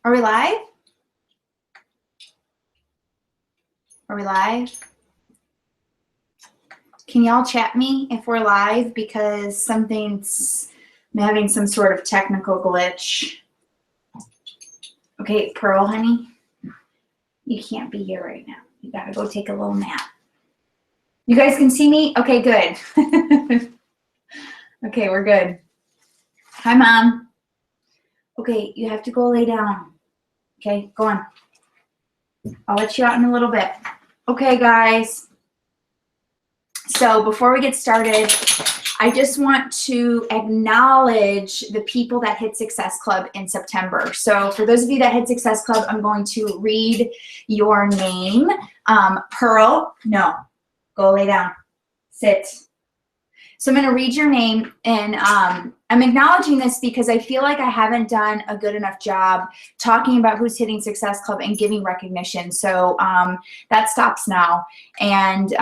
Are we live? Are we live? Can y'all chat me if we're live, because I'm having some sort of technical glitch. Okay, Pearl, honey, you can't be here right now. You gotta go take a little nap. You guys can see me? Okay, good. Okay, we're good. Hi, Mom. Okay, you have to go lay down. Okay, go on. I'll let you out in a little bit. Okay, guys. So before we get started, I just want to acknowledge the people that hit Success Club in September. So for those of you that hit Success Club, I'm going to read your name. Pearl, no, go lay down, sit. So I'm going to read your name, and I'm acknowledging this because I feel like I haven't done a good enough job talking about who's hitting Success Club and giving recognition. So that stops now. And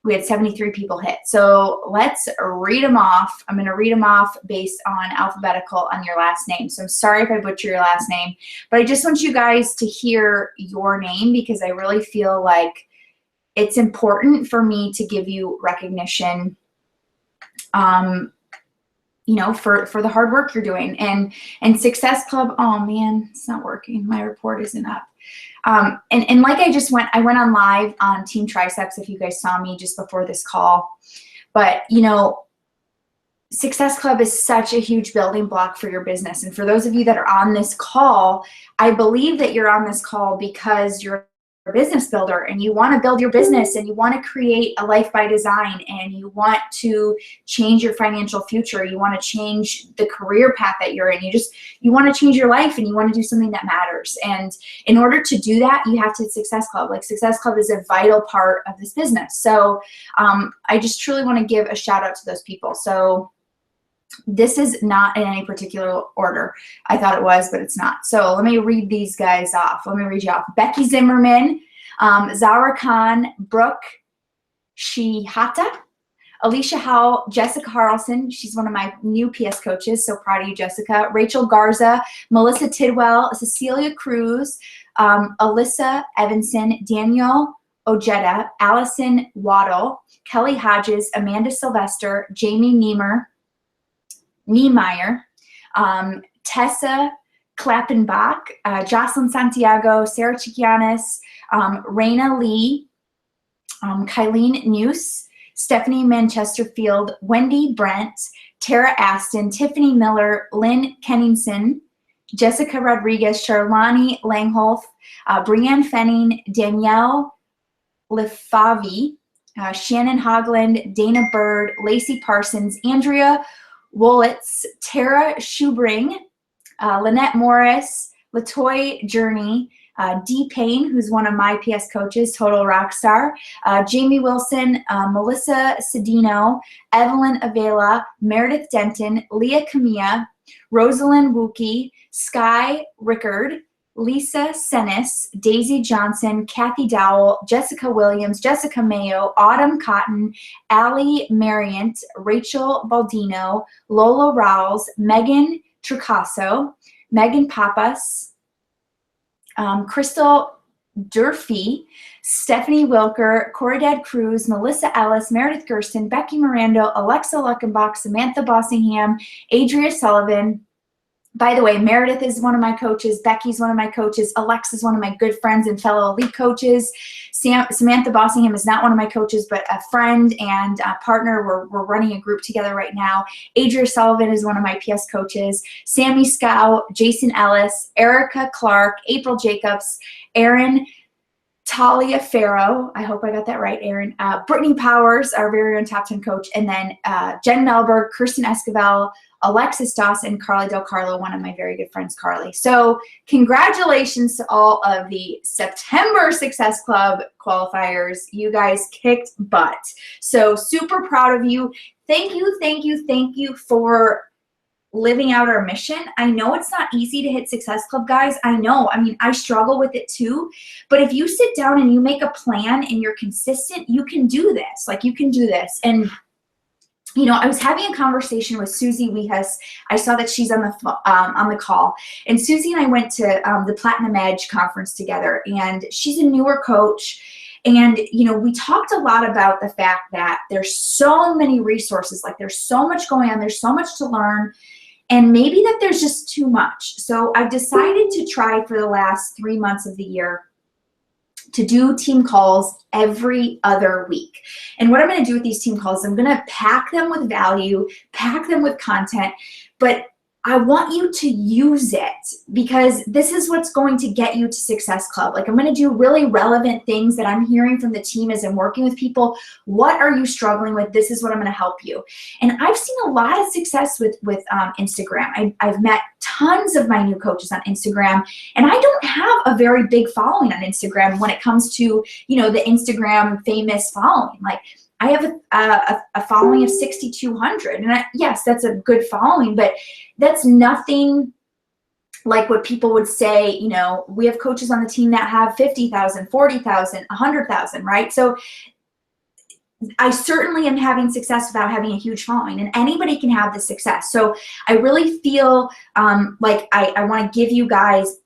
we had 73 people hit. So let's read them off. I'm going to read them off based on alphabetical on your last name. So I'm sorry if I butcher your last name, but I just want you guys to hear your name because I really feel like it's important for me to give you recognition, you know, for the hard work you're doing. And Success Club, oh man, it's not working. My report isn't up. And like I went on live on Team Triceps, if you guys saw me just before this call. But, you know, Success Club is such a huge building block for your business. And for those of you that are on this call, I believe that you're on this call because you're a business builder and you want to build your business and you want to create a life by design and you want to change your financial future. You want to change the career path that you're in. You want to change your life and you want to do something that matters. And in order to do that, you have to hit Success Club. Like Success Club is a vital part of this business. So I just truly want to give a shout out to those people. So this is not in any particular order. I thought it was, but it's not. So let me read these guys off. Let me read you off. Becky Zimmerman, Zara Khan, Brooke Shihata, Alicia Howell, Jessica Harrelson. She's one of my new PS coaches, so proud of you, Jessica. Rachel Garza, Melissa Tidwell, Cecilia Cruz, Alyssa Evanson, Daniel Ojeda, Allison Waddle, Kelly Hodges, Amanda Sylvester, Jamie Niemeyer, Tessa Klappenbach, Jocelyn Santiago, Sarah Chiquianis, Raina Lee, Kylene Neuse, Stephanie Manchesterfield, Wendy Brent, Tara Aston, Tiffany Miller, Lynn Kenningson, Jessica Rodriguez, Charlani Langholf, Brianne Fenning, Danielle Lefavi, Shannon Hogland, Dana Bird, Lacey Parsons, Andrea Wolitz, Tara Schubring, Lynette Morris, Latoy Journey, Dee Payne, who's one of my PS coaches, Total Rockstar, Jamie Wilson, Melissa Cedino, Evelyn Avila, Meredith Denton, Leah Camilla, Rosalind Wookie, Sky Rickard, Lisa Senis, Daisy Johnson, Kathy Dowell, Jessica Williams, Jessica Mayo, Autumn Cotton, Allie Mariant, Rachel Baldino, Lola Rowles, Megan Trucasso, Megan Papas, Crystal Durfee, Stephanie Wilker, Corridad Cruz, Melissa Ellis, Meredith Gersten, Becky Miranda, Alexa Luckenbach, Samantha Bossingham, Adria Sullivan. By the way, Meredith is one of my coaches. Becky's one of my coaches. Alexa's one of my good friends and fellow elite coaches. Samantha Bossingham is not one of my coaches, but a friend and a partner. We're running a group together right now. Adria Sullivan is one of my PS coaches. Sammy Scow, Jason Ellis, Erica Clark, April Jacobs, Erin Talia Farrow, I hope I got that right, Erin. Brittany Powers, our very own top 10 coach, and then Jen Melberg, Kirsten Esquivel, Alexis Dawson, Carly Del Carlo, one of my very good friends, Carly. So congratulations to all of the September Success Club qualifiers. You guys kicked butt. So super proud of you. Thank you, thank you, thank you for living out our mission. I know it's not easy to hit Success Club, guys. I know. I mean, I struggle with it too. But if you sit down and you make a plan and you're consistent, you can do this. Like, you can do this. And you know, I was having a conversation with Susie Wehus. I saw that she's on the call, and Susie and I went to the Platinum Edge conference together, and she's a newer coach. And, you know, we talked a lot about the fact that there's so many resources, like there's so much going on, there's so much to learn, and maybe that there's just too much. So I've decided to try for the last 3 months of the year to do team calls every other week. And what I'm going to do with these team calls, I'm going to pack them with value, pack them with content, but I want you to use it, because this is what's going to get you to Success Club. Like, I'm going to do really relevant things that I'm hearing from the team as I'm working with people. What are you struggling with? This is what I'm going to help you. And I've seen a lot of success with Instagram. I've met tons of my new coaches on Instagram, and I don't have a very big following on Instagram when it comes to, you know, the Instagram famous following. Like, I have a following of 6,200, and yes, that's a good following, but that's nothing like what people would say. You know, we have coaches on the team that have 50,000, 40,000, 100,000, right? So I certainly am having success without having a huge following, and anybody can have this success. So I really feel like I want to give you guys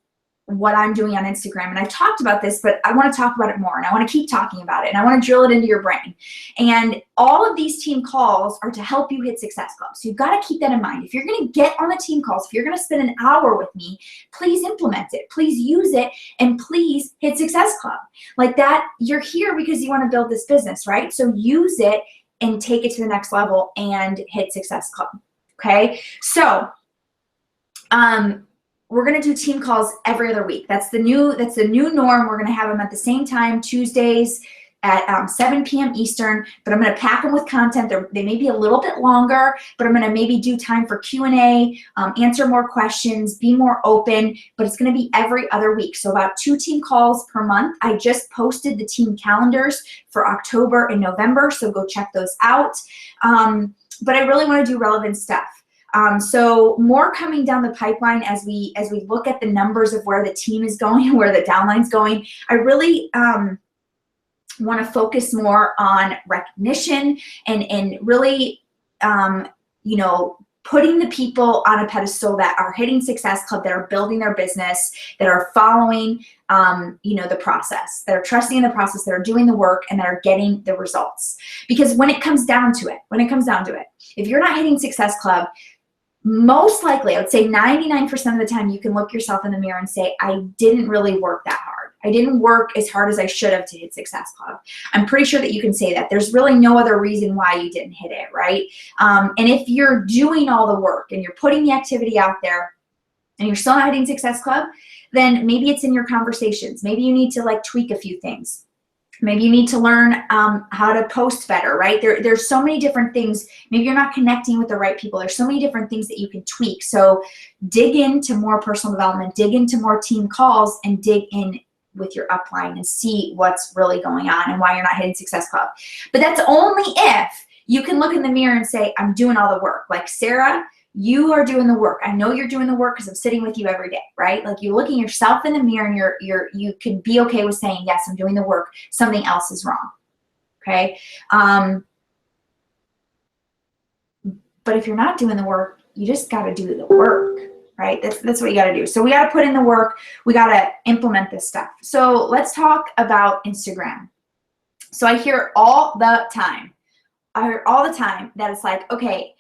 what I'm doing on Instagram. And I've talked about this, but I want to talk about it more, and I want to keep talking about it, and I want to drill it into your brain. And all of these team calls are to help you hit Success Club. So you've got to keep that in mind. If you're going to get on the team calls, if you're going to spend an hour with me, please implement it, please use it, and please hit Success Club. Like that, you're here because you want to build this business, right? So use it and take it to the next level and hit Success Club. Okay. So, we're going to do team calls every other week. That's the new norm. We're going to have them at the same time, Tuesdays at 7 p.m. Eastern, but I'm going to pack them with content. They may be a little bit longer, but I'm going to maybe do time for Q&A, answer more questions, be more open, but it's going to be every other week. So about 2 team calls per month. I just posted the team calendars for October and November, so go check those out. But I really want to do relevant stuff. So more coming down the pipeline as we look at the numbers of where the team is going and where the downline's going. I really want to focus more on recognition and really, you know, putting the people on a pedestal that are hitting Success Club, that are building their business, that are following, you know, the process, that are trusting in the process, that are doing the work, and that are getting the results. Because when it comes down to it, if you're not hitting Success Club, most likely, I would say 99% of the time, you can look yourself in the mirror and say, I didn't really work that hard. I didn't work as hard as I should have to hit Success Club. I'm pretty sure that you can say that. There's really no other reason why you didn't hit it, right? And if you're doing all the work and you're putting the activity out there and you're still not hitting Success Club, then maybe it's in your conversations. Maybe you need to like tweak a few things. Maybe you need to learn how to post better, right? There's so many different things. Maybe you're not connecting with the right people. There's so many different things that you can tweak. So dig into more personal development, dig into more team calls, and dig in with your upline and see what's really going on and why you're not hitting Success Club. But that's only if you can look in the mirror and say, I'm doing all the work. Like, Sarah, you are doing the work. I know you're doing the work because I'm sitting with you every day, right? Like, you're looking yourself in the mirror and you can be okay with saying, yes, I'm doing the work. Something else is wrong, okay? But if you're not doing the work, you just got to do the work, right? That's what you got to do. So we got to put in the work. We got to implement this stuff. So let's talk about Instagram. So I hear all the time that it's like, okay,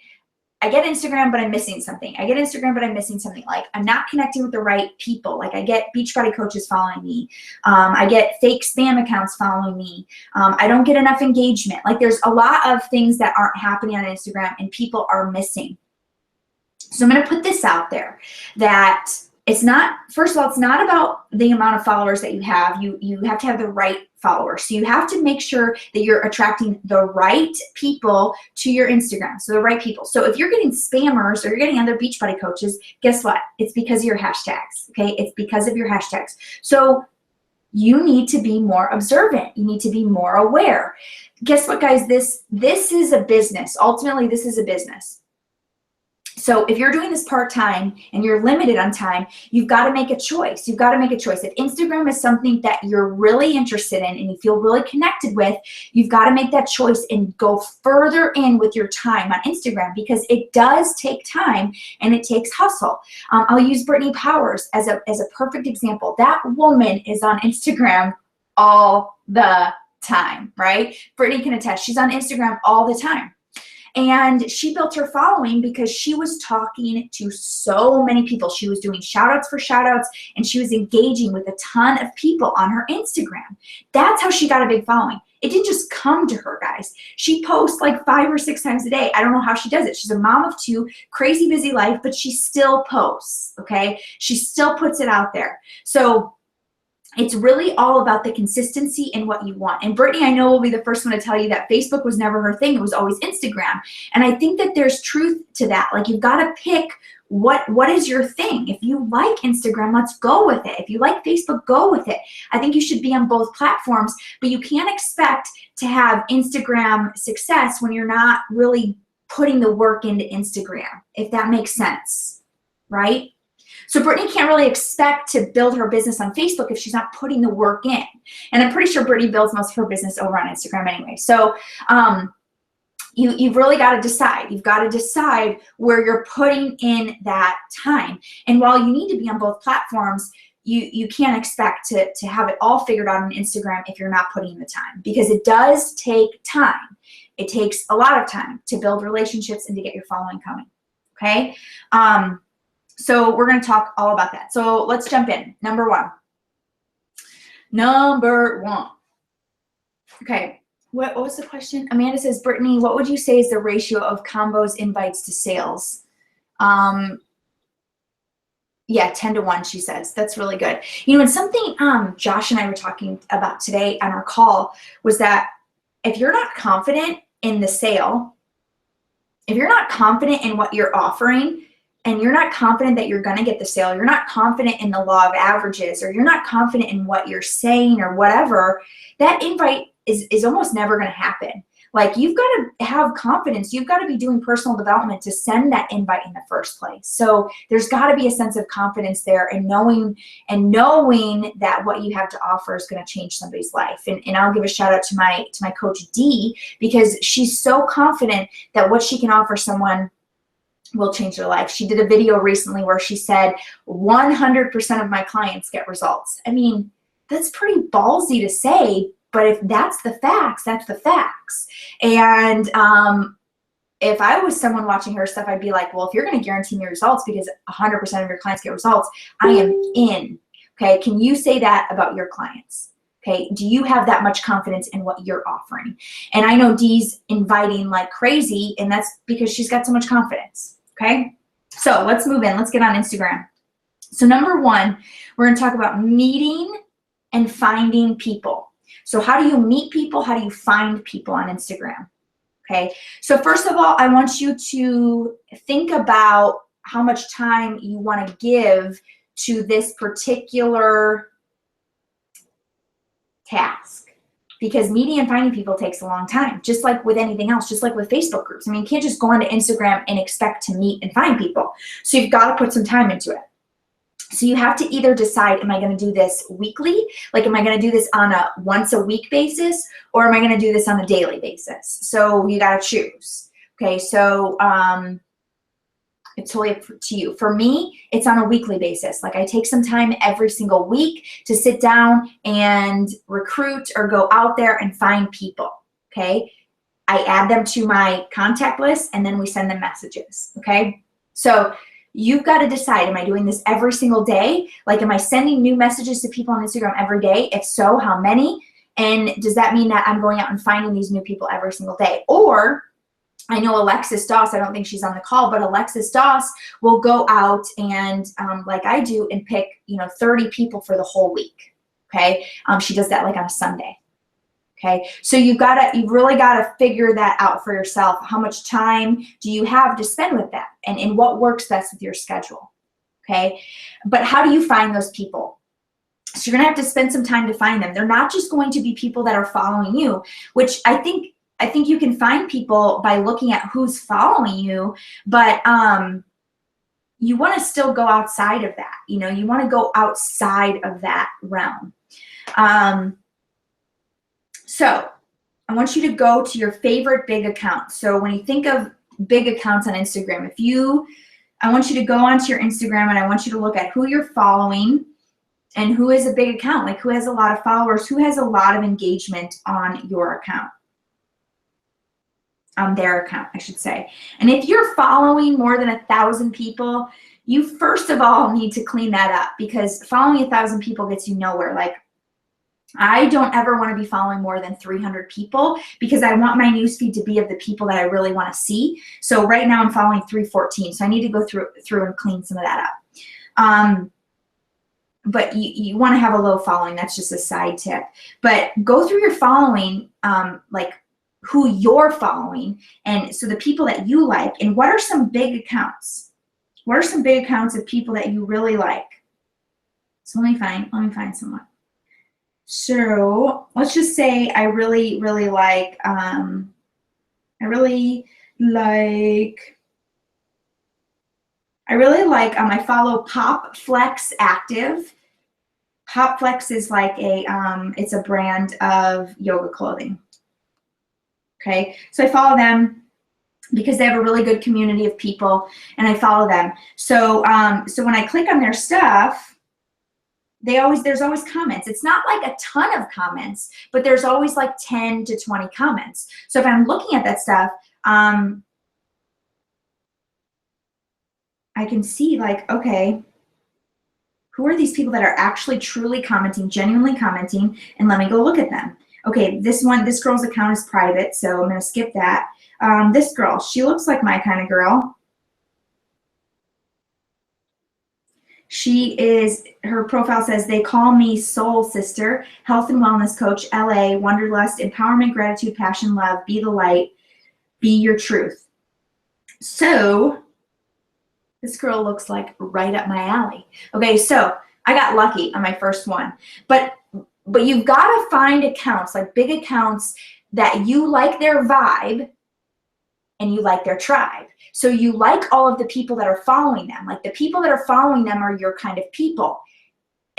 I get Instagram, but I'm missing something. I get Instagram, but I'm missing something. Like, I'm not connecting with the right people. Like, I get Beachbody coaches following me. I get fake spam accounts following me. I don't get enough engagement. Like, there's a lot of things that aren't happening on Instagram and people are missing. So I'm going to put this out there that it's not, first of all, it's not about the amount of followers that you have. You have to have the right followers. So you have to make sure that you're attracting the right people to your Instagram. So the right people. So if you're getting spammers or you're getting other Beachbody coaches, guess what? It's because of your hashtags. Okay. It's because of your hashtags. So you need to be more observant. You need to be more aware. Guess what, guys? This is a business. Ultimately, this is a business. So if you're doing this part-time and you're limited on time, you've got to make a choice. You've got to make a choice. If Instagram is something that you're really interested in and you feel really connected with, you've got to make that choice and go further in with your time on Instagram, because it does take time and it takes hustle. I'll use Brittany Powers as a perfect example. That woman is on Instagram all the time, right? Brittany can attest. She's on Instagram all the time. And she built her following because she was talking to so many people. She was doing shout outs for shout outs, and she was engaging with a ton of people on her Instagram. That's how she got a big following. It didn't just come to her, guys. She posts like 5 or 6 times a day. I don't know how she does it. She's a mom of 2, crazy busy life, but she still posts, okay? She still puts it out there. So it's really all about the consistency and what you want. And Brittany, I know, will be the first one to tell you that Facebook was never her thing. It was always Instagram. And I think that there's truth to that. Like, you've got to pick what is your thing. If you like Instagram, let's go with it. If you like Facebook, go with it. I think you should be on both platforms, but you can't expect to have Instagram success when you're not really putting the work into Instagram, if that makes sense, right? So Brittany can't really expect to build her business on Facebook if she's not putting the work in. And I'm pretty sure Brittany builds most of her business over on Instagram anyway. So you've really got to decide. You've got to decide where you're putting in that time. And while you need to be on both platforms, you can't expect to have it all figured out on Instagram if you're not putting in the time, because it does take time. It takes a lot of time to build relationships and to get your following coming, okay? So we're going to talk all about that. So let's jump in. Number one. Okay. What was the question? Amanda says, Brittany, what would you say is the ratio of combos invites to sales? Yeah, 10-to-1, she says. That's really good. You know, and something Josh and I were talking about today on our call was that if you're not confident in the sale, if you're not confident in what you're offering, and you're not confident that you're going to get the sale, you're not confident in the law of averages, or you're not confident in what you're saying or whatever, that invite is almost never going to happen. Like, you've got to have confidence. You've got to be doing personal development to send that invite in the first place. So there's got to be a sense of confidence there, and knowing that what you have to offer is going to change somebody's life. And I'll give a shout out to my coach Dee, because she's so confident that what she can offer someone will change their life. She did a video recently where she said 100% of my clients get results. I mean, that's pretty ballsy to say, but if that's the facts, that's the facts. And if I was someone watching her stuff, I'd be like, well, if you're going to guarantee me results because 100% of your clients get results, I am in. Okay, can you say that about your clients? Okay, do you have that much confidence in what you're offering? And I know Dee's inviting like crazy, and that's because she's got so much confidence. Okay, so let's move in. Let's get on Instagram. So number one, we're going to talk about meeting and finding people. So how do you meet people? How do you find people on Instagram? Okay, so first of all, I want you to think about how much time you want to give to this particular task. Because meeting and finding people takes a long time, just like with anything else, just like with Facebook groups. I mean, you can't just go onto Instagram and expect to meet and find people. So you've got to put some time into it. So you have to either decide, am I going to do this weekly? Like, am I going to do this on a once a week basis, or am I going to do this on a daily basis? So you got to choose. Okay, so it's totally up to you. For me, it's on a weekly basis. Like, I take some time every single week to sit down and recruit or go out there and find people, okay? I add them to my contact list, and then we send them messages, okay? So you've got to decide, am I doing this every single day? Like, am I sending new messages to people on Instagram every day? If so, how many? And does that mean that I'm going out and finding these new people every single day? Or I know Alexis Doss, I don't think she's on the call, but Alexis Doss will go out and like I do and pick, 30 people for the whole week, okay? She does that like on a Sunday, okay? So you've really got to figure that out for yourself. How much time do you have to spend with that, and what works best with your schedule, okay? But how do you find those people? So you're gonna have to spend some time to find them. They're not just going to be people that are following you, which I think I think you can find people by looking at who's following you, but you want to still go outside of that. You know, you want to go outside of that realm. So I want you to go to your favorite big accounts. So when you think of big accounts on Instagram, I want you to go onto your Instagram and I want you to look at who you're following and who is a big account, like who has a lot of followers, who has a lot of engagement on your account. On their account, I should say. And if you're following more than 1,000 people, you first of all need to clean that up, because following 1,000 people gets you nowhere. Like, I don't ever want to be following more than 300 people because I want my newsfeed to be of the people that I really want to see. So right now I'm following 314, so I need to go through and clean some of that up. But you want to have a low following. That's just a side tip. But go through your following, like who you're following, and so the people that you like, and what are some big accounts? What are some big accounts of people that you really like? So let me find someone. So let's just say I really like I follow Pop Flex Active. Pop Flex is like it's a brand of yoga clothing. Okay, so I follow them because they have a really good community of people, and I follow them. So so when I click on their stuff, there's always comments. It's not like a ton of comments, but there's always like 10 to 20 comments. So if I'm looking at that stuff, I can see like, okay, who are these people that are actually truly commenting, genuinely commenting, and let me go look at them. Okay, this girl's account is private, so I'm gonna skip that. This girl, she looks like my kind of girl. Her profile says, they call me Soul Sister, Health and Wellness Coach, LA, Wanderlust, Empowerment, Gratitude, Passion, Love, Be the Light, Be Your Truth. So this girl looks like right up my alley. Okay, so I got lucky on my first one, but you've got to find accounts, like big accounts, that you like their vibe and you like their tribe. So you like all of the people that are following them. Like the people that are following them are your kind of people.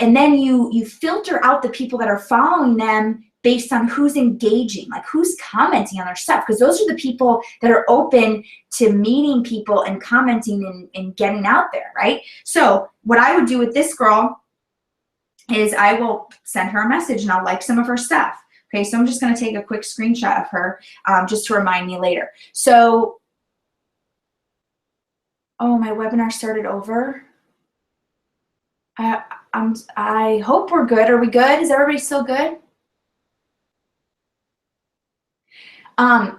And then you filter out the people that are following them based on who's engaging, like who's commenting on their stuff, because those are the people that are open to meeting people and commenting and getting out there, right? So what I would do with this girl is I will send her a message and I'll like some of her stuff. Okay, so I'm just going to take a quick screenshot of her just to remind me later. So, oh, my webinar started over. I hope we're good. Are we good? Is everybody still good?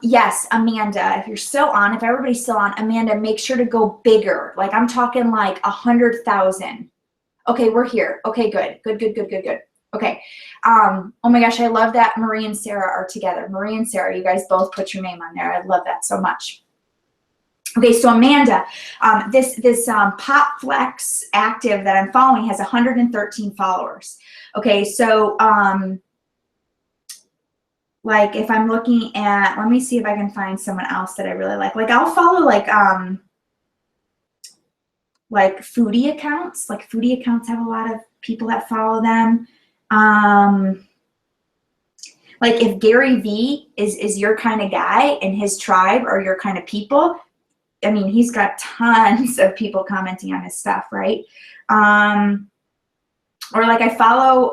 Yes, Amanda, if you're still on, if everybody's still on, Amanda, make sure to go bigger. Like I'm talking like 100,000. Okay, we're here. Okay, good. Okay. Oh my gosh, I love that Marie and Sarah are together. Marie and Sarah, you guys both put your name on there. I love that so much. Okay, so Amanda, this Pop Flex Active that I'm following has 113 followers. Okay, so like if I'm looking at, let me see if I can find someone else that I really like. Like I'll follow like foodie accounts. Like foodie accounts have a lot of people that follow them. Like if Gary V is your kind of guy and his tribe are your kind of people, I mean, he's got tons of people commenting on his stuff, right? Or like I follow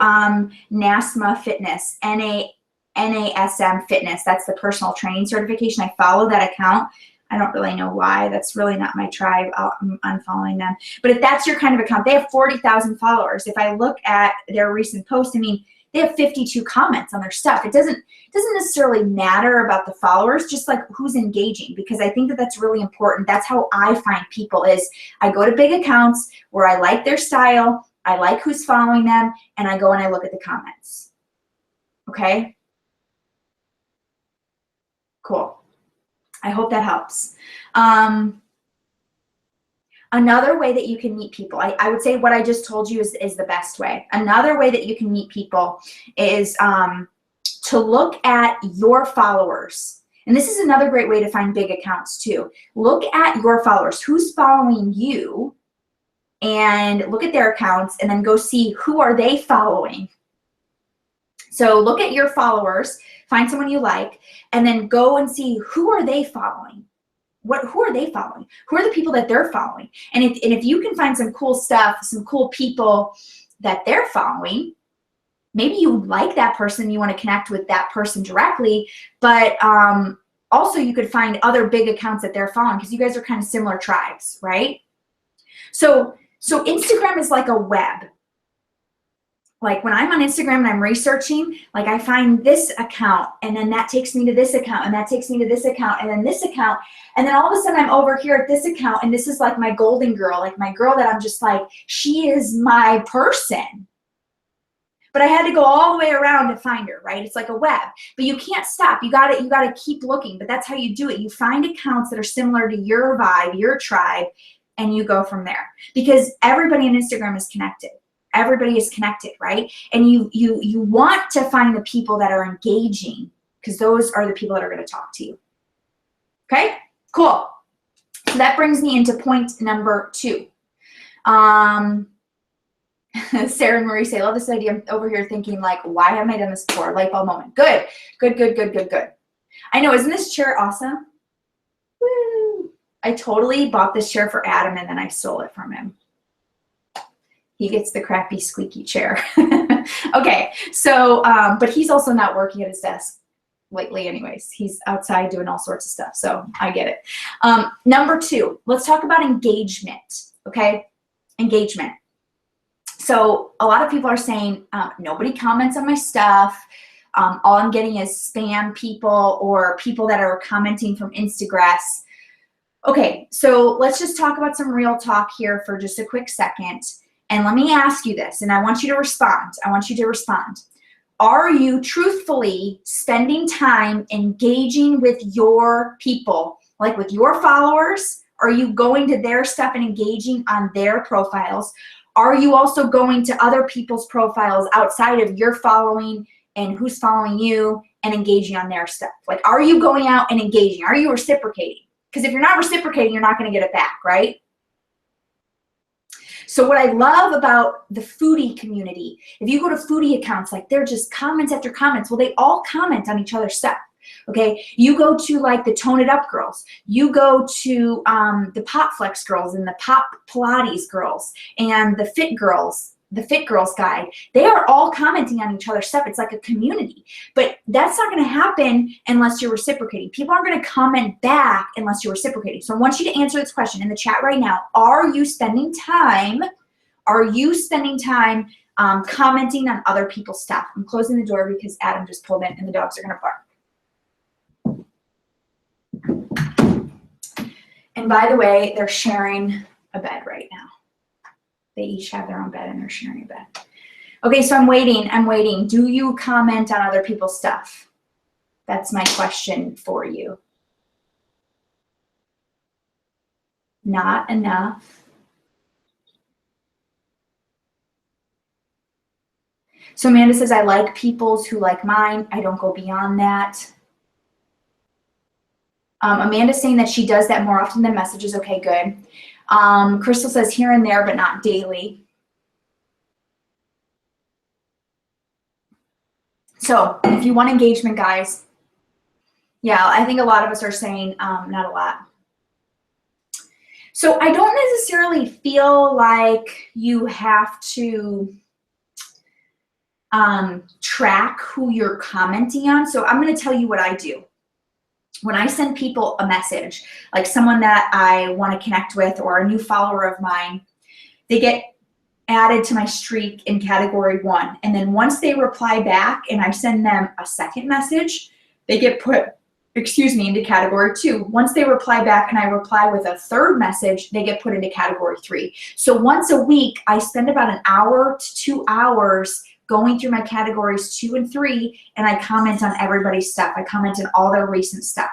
NASM Fitness, NASM Fitness. That's the personal training certification. I follow that account. I don't really know why. That's really not my tribe. I'm unfollowing them. But if that's your kind of account, they have 40,000 followers. If I look at their recent post, I mean, they have 52 comments on their stuff. It doesn't necessarily matter about the followers, just like who's engaging, because I think that that's really important. That's how I find people is I go to big accounts where I like their style, I like who's following them, and I go and I look at the comments. Okay? Cool. I hope that helps. Another way that you can meet people, I would say what I just told you is the best way. Another way that you can meet people is to look at your followers And this is another great way to find big accounts too. Look at your followers. Who's following you? And look at their accounts and then go see who are they following. So look at your followers, find someone you like, and then go and see who are they following. Who are they following? Who are the people that they're following? And if you can find some cool stuff, some cool people that they're following, maybe you like that person, you want to connect with that person directly, but also you could find other big accounts that they're following because you guys are kind of similar tribes, right? So Instagram is like a web. Like when I'm on Instagram and I'm researching, like I find this account and then that takes me to this account and that takes me to this account and then this account. And then all of a sudden I'm over here at this account and this is like my golden girl, like my girl that I'm just like, she is my person. But I had to go all the way around to find her, right? It's like a web, but you can't stop. You gotta keep looking, but that's how you do it. You find accounts that are similar to your vibe, your tribe, and you go from there because everybody on Instagram is connected. Everybody is connected, right? And you want to find the people that are engaging because those are the people that are going to talk to you. Okay, cool. So that brings me into point number 2. Sarah and Marie say, I love this idea. I'm over here thinking like, why haven't I done this before? Light bulb moment. Good. I know, isn't this chair awesome? Woo! I totally bought this chair for Adam and then I stole it from him. He gets the crappy squeaky chair. Okay, so, but he's also not working at his desk lately anyways. He's outside doing all sorts of stuff, so I get it. Number 2, let's talk about engagement, okay? Engagement. So a lot of people are saying, nobody comments on my stuff. All I'm getting is spam people or people that are commenting from Instagress. Okay, so let's just talk about some real talk here for just a quick second. And let me ask you this, and I want you to respond. Are you truthfully spending time engaging with your people, like with your followers? Are you going to their stuff and engaging on their profiles? Are you also going to other people's profiles outside of your following and who's following you and engaging on their stuff? Like, are you going out and engaging? Are you reciprocating? Because if you're not reciprocating, you're not going to get it back, right? So what I love about the foodie community, if you go to foodie accounts, like they're just comments after comments. Well, they all comment on each other's stuff. Okay, you go to like the Tone It Up girls, you go to the Pop Flex girls and the Pop Pilates girls and the Fit Girls guide. They are all commenting on each other's stuff. It's like a community, but that's not going to happen unless you're reciprocating. People aren't going to comment back unless you're reciprocating. So I want you to answer this question in the chat right now. Are you spending time commenting on other people's stuff? I'm closing the door because Adam just pulled in and the dogs are going to bark. And by the way, they're sharing a bed right now. They each have their own bed and they're sharing a bed. Okay, so I'm waiting. Do you comment on other people's stuff? That's my question for you. Not enough. So Amanda says, I like people's who like mine. I don't go beyond that. Amanda's saying that she does that more often than messages. Okay, good. Crystal says here and there, but not daily. So if you want engagement, guys, yeah, I think a lot of us are saying not a lot. So I don't necessarily feel like you have to track who you're commenting on. So I'm going to tell you what I do. When I send people a message, like someone that I want to connect with or a new follower of mine, they get added to my streak in category 1. And then once they reply back and I send them a second message, they get put, into category 2. Once they reply back and I reply with a third message, they get put into category 3. So once a week, I spend about an hour to 2 hours going through my categories 2 and 3, and I comment on everybody's stuff. I comment on all their recent stuff.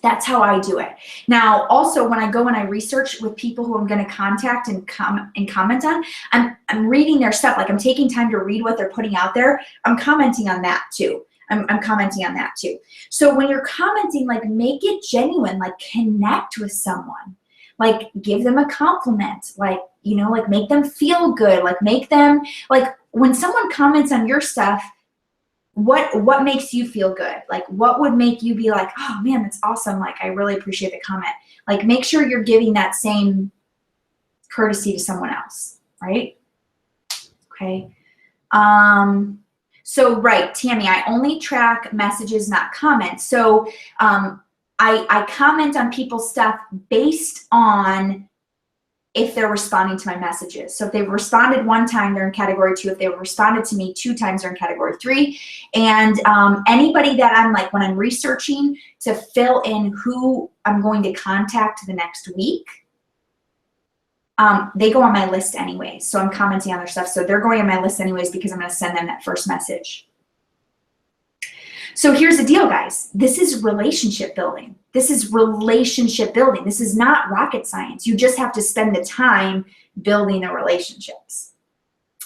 That's how I do it. Now, also when I go and I research with people who I'm going to contact and comment on, I'm reading their stuff. Like I'm taking time to read what they're putting out there. I'm commenting on that too. I'm commenting on that too. So when you're commenting, like make it genuine, like connect with someone, like give them a compliment, like, you know, like make them feel good, like make them, like when someone comments on your stuff, what makes you feel good? Like what would make you be like, oh man, that's awesome. Like I really appreciate the comment. Like make sure you're giving that same courtesy to someone else, right? Okay. So right, Tammy, I only track messages, not comments. So I comment on people's stuff based on if they're responding to my messages. So if they've responded one time, they're in category 2. If they've responded to me 2 times, they're in category 3. And anybody that I'm like, when I'm researching to fill in who I'm going to contact the next week, they go on my list anyways. So I'm commenting on their stuff. So they're going on my list anyways because I'm going to send them that first message. So here's the deal, guys. This is relationship building. This is relationship building. This is not rocket science. You just have to spend the time building the relationships.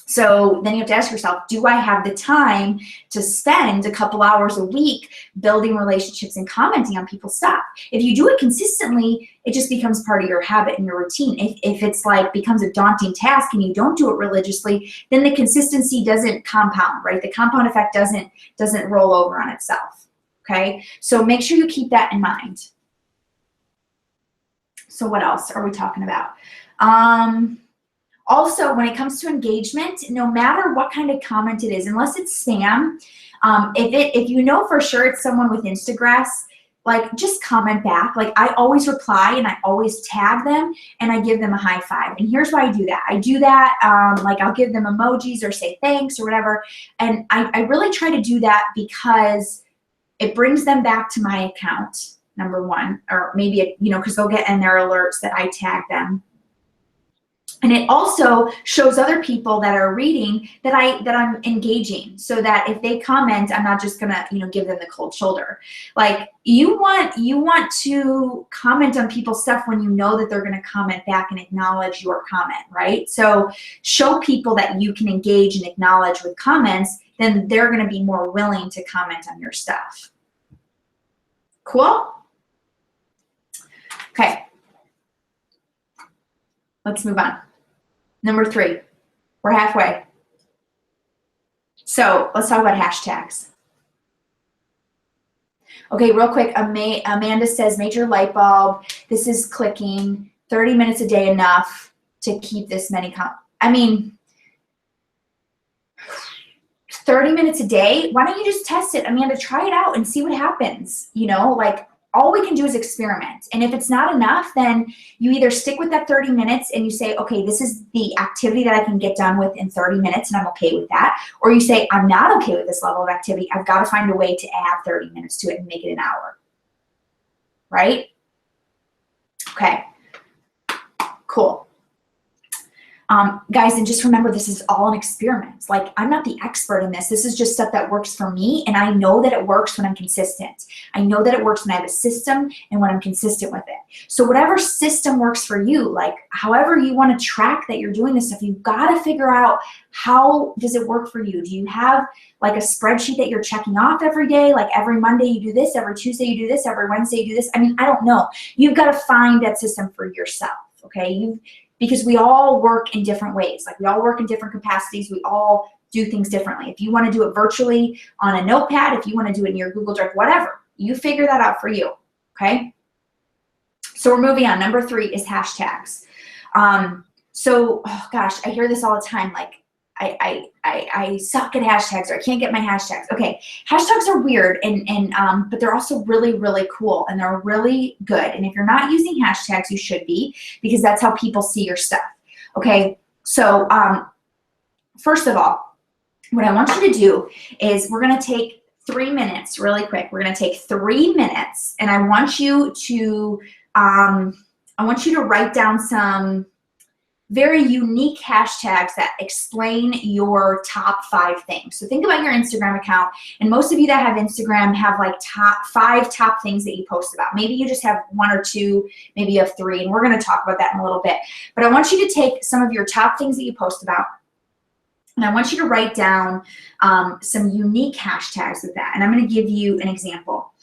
So then you have to ask yourself, do I have the time to spend a couple hours a week building relationships and commenting on people's stuff? If you do it consistently, it just becomes part of your habit and your routine. If it's like becomes a daunting task and you don't do it religiously, then the consistency doesn't compound, right? The compound effect doesn't roll over on itself, okay? So make sure you keep that in mind. So what else are we talking about? Also, when it comes to engagement, no matter what kind of comment it is, unless it's spam, if you know for sure it's someone with Instagress, like just comment back. Like I always reply and I always tag them and I give them a high five. And here's why I do that. I do that, like I'll give them emojis or say thanks or whatever. And I really try to do that because it brings them back to my account, number one, or maybe, you know, because they'll get in their alerts that I tag them. And it also shows other people that are reading that I'm engaging, so that if they comment, I'm not just gonna, you know, give them the cold shoulder. Like you want to comment on people's stuff when you know that they're gonna comment back and acknowledge your comment, right? So show people that you can engage and acknowledge with comments, then they're gonna be more willing to comment on your stuff. Cool? Okay. Let's move on. Number 3, we're halfway. So let's talk about hashtags. Okay, real quick, Amanda says, major light bulb, this is clicking, 30 minutes a day enough to keep this many, I mean, 30 minutes a day, why don't you just test it? Amanda, try it out and see what happens. You know, like all we can do is experiment. And if it's not enough, then you either stick with that 30 minutes and you say, okay, this is the activity that I can get done with in 30 minutes and I'm okay with that. Or you say, I'm not okay with this level of activity. I've got to find a way to add 30 minutes to it and make it an hour. Right? Okay. Cool. Guys, and just remember, this is all an experiment. Like, I'm not the expert in this. This is just stuff that works for me, and I know that it works when I'm consistent. I know that it works when I have a system and when I'm consistent with it. So whatever system works for you, like however you want to track that you're doing this stuff, you've got to figure out, how does it work for you? Do you have like a spreadsheet that you're checking off every day? Like every Monday you do this, every Tuesday you do this, every Wednesday you do this? I mean, I don't know. You've got to find that system for yourself, okay? Because we all work in different ways. Like we all work in different capacities. We all do things differently. If you want to do it virtually on a notepad, if you want to do it in your Google Drive, whatever, you figure that out for you, okay? So we're moving on. Number 3 is hashtags. So, oh gosh, I hear this all the time. Like, I suck at hashtags, or I can't get my hashtags. Okay, hashtags are weird, but they're also really, really cool, and they're really good. And if you're not using hashtags, you should be, because that's how people see your stuff. Okay, so first of all, what I want you to do is we're going to take 3 minutes really quick. We're going to take 3 minutes, and I want you to write down some very unique hashtags that explain your top 5 things. So think about your Instagram account, and most of you that have Instagram have like top 5 things that you post about. Maybe you just have 1 or 2, maybe you have 3, and we're gonna talk about that in a little bit. But I want you to take some of your top things that you post about, And I want you to write down some unique hashtags with that. And I'm going to give you an example.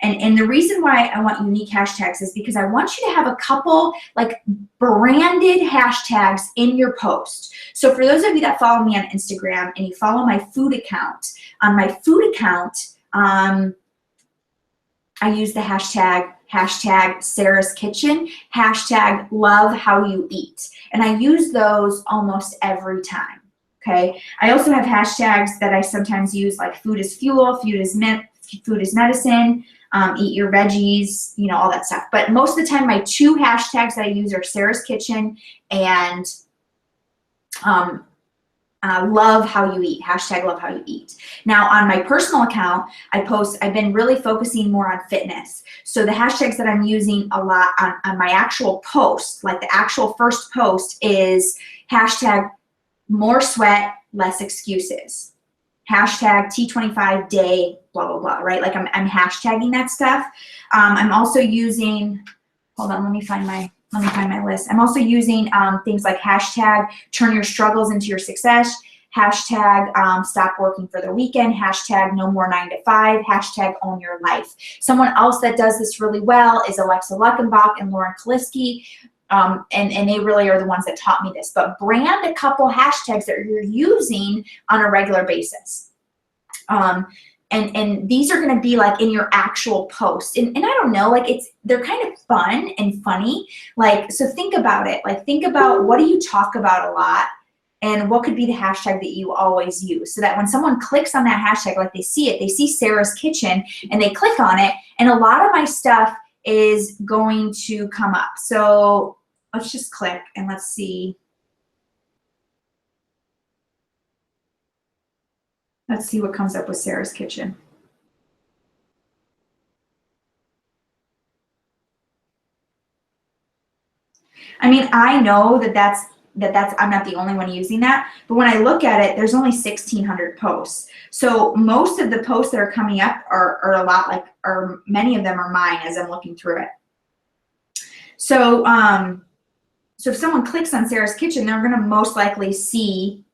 And the reason why I want unique hashtags is because I want you to have a couple like branded hashtags in your post. So for those of you that follow me on Instagram and you follow my food account, on my food account, I use the hashtag Sarah's Kitchen, hashtag love how you eat. And I use those almost every time. Okay. I also have hashtags that I sometimes use like food is fuel, food is medicine, eat your veggies, you know, all that stuff. But most of the time, my two hashtags that I use are Sarah's Kitchen and love how you eat, hashtag love how you eat. Now on my personal account, I've been really focusing more on fitness. So the hashtags that I'm using a lot on my actual post, like the actual first post is hashtag more sweat, less excuses. Hashtag T25 day, blah, blah, blah, right? Like I'm hashtagging that stuff. I'm also using, hold on, let me find my list. I'm also using things like hashtag turn your struggles into your success, hashtag stop working for the weekend, hashtag no more 9 to 5, hashtag own your life. Someone else that does this really well is Alexa Luckenbach and Lauren Kaliski. And they really are the ones that taught me this. But brand a couple hashtags that you're using on a regular basis. And these are going to be like in your actual post. And I don't know, like they're kind of fun and funny. Like, so think about it. Like, think about what do you talk about a lot and what could be the hashtag that you always use, so that when someone clicks on that hashtag, like they see Sarah's Kitchen and they click on it, and a lot of my stuff is going to come up. So let's just click and let's see. Let's see what comes up with Sarah's Kitchen. I mean, I know that's I'm not the only one using that, but when I look at it, there's only 1,600 posts. So most of the posts that are coming up are a lot like, or many of them are mine as I'm looking through it. So, so if someone clicks on Sarah's Kitchen, they're going to most likely see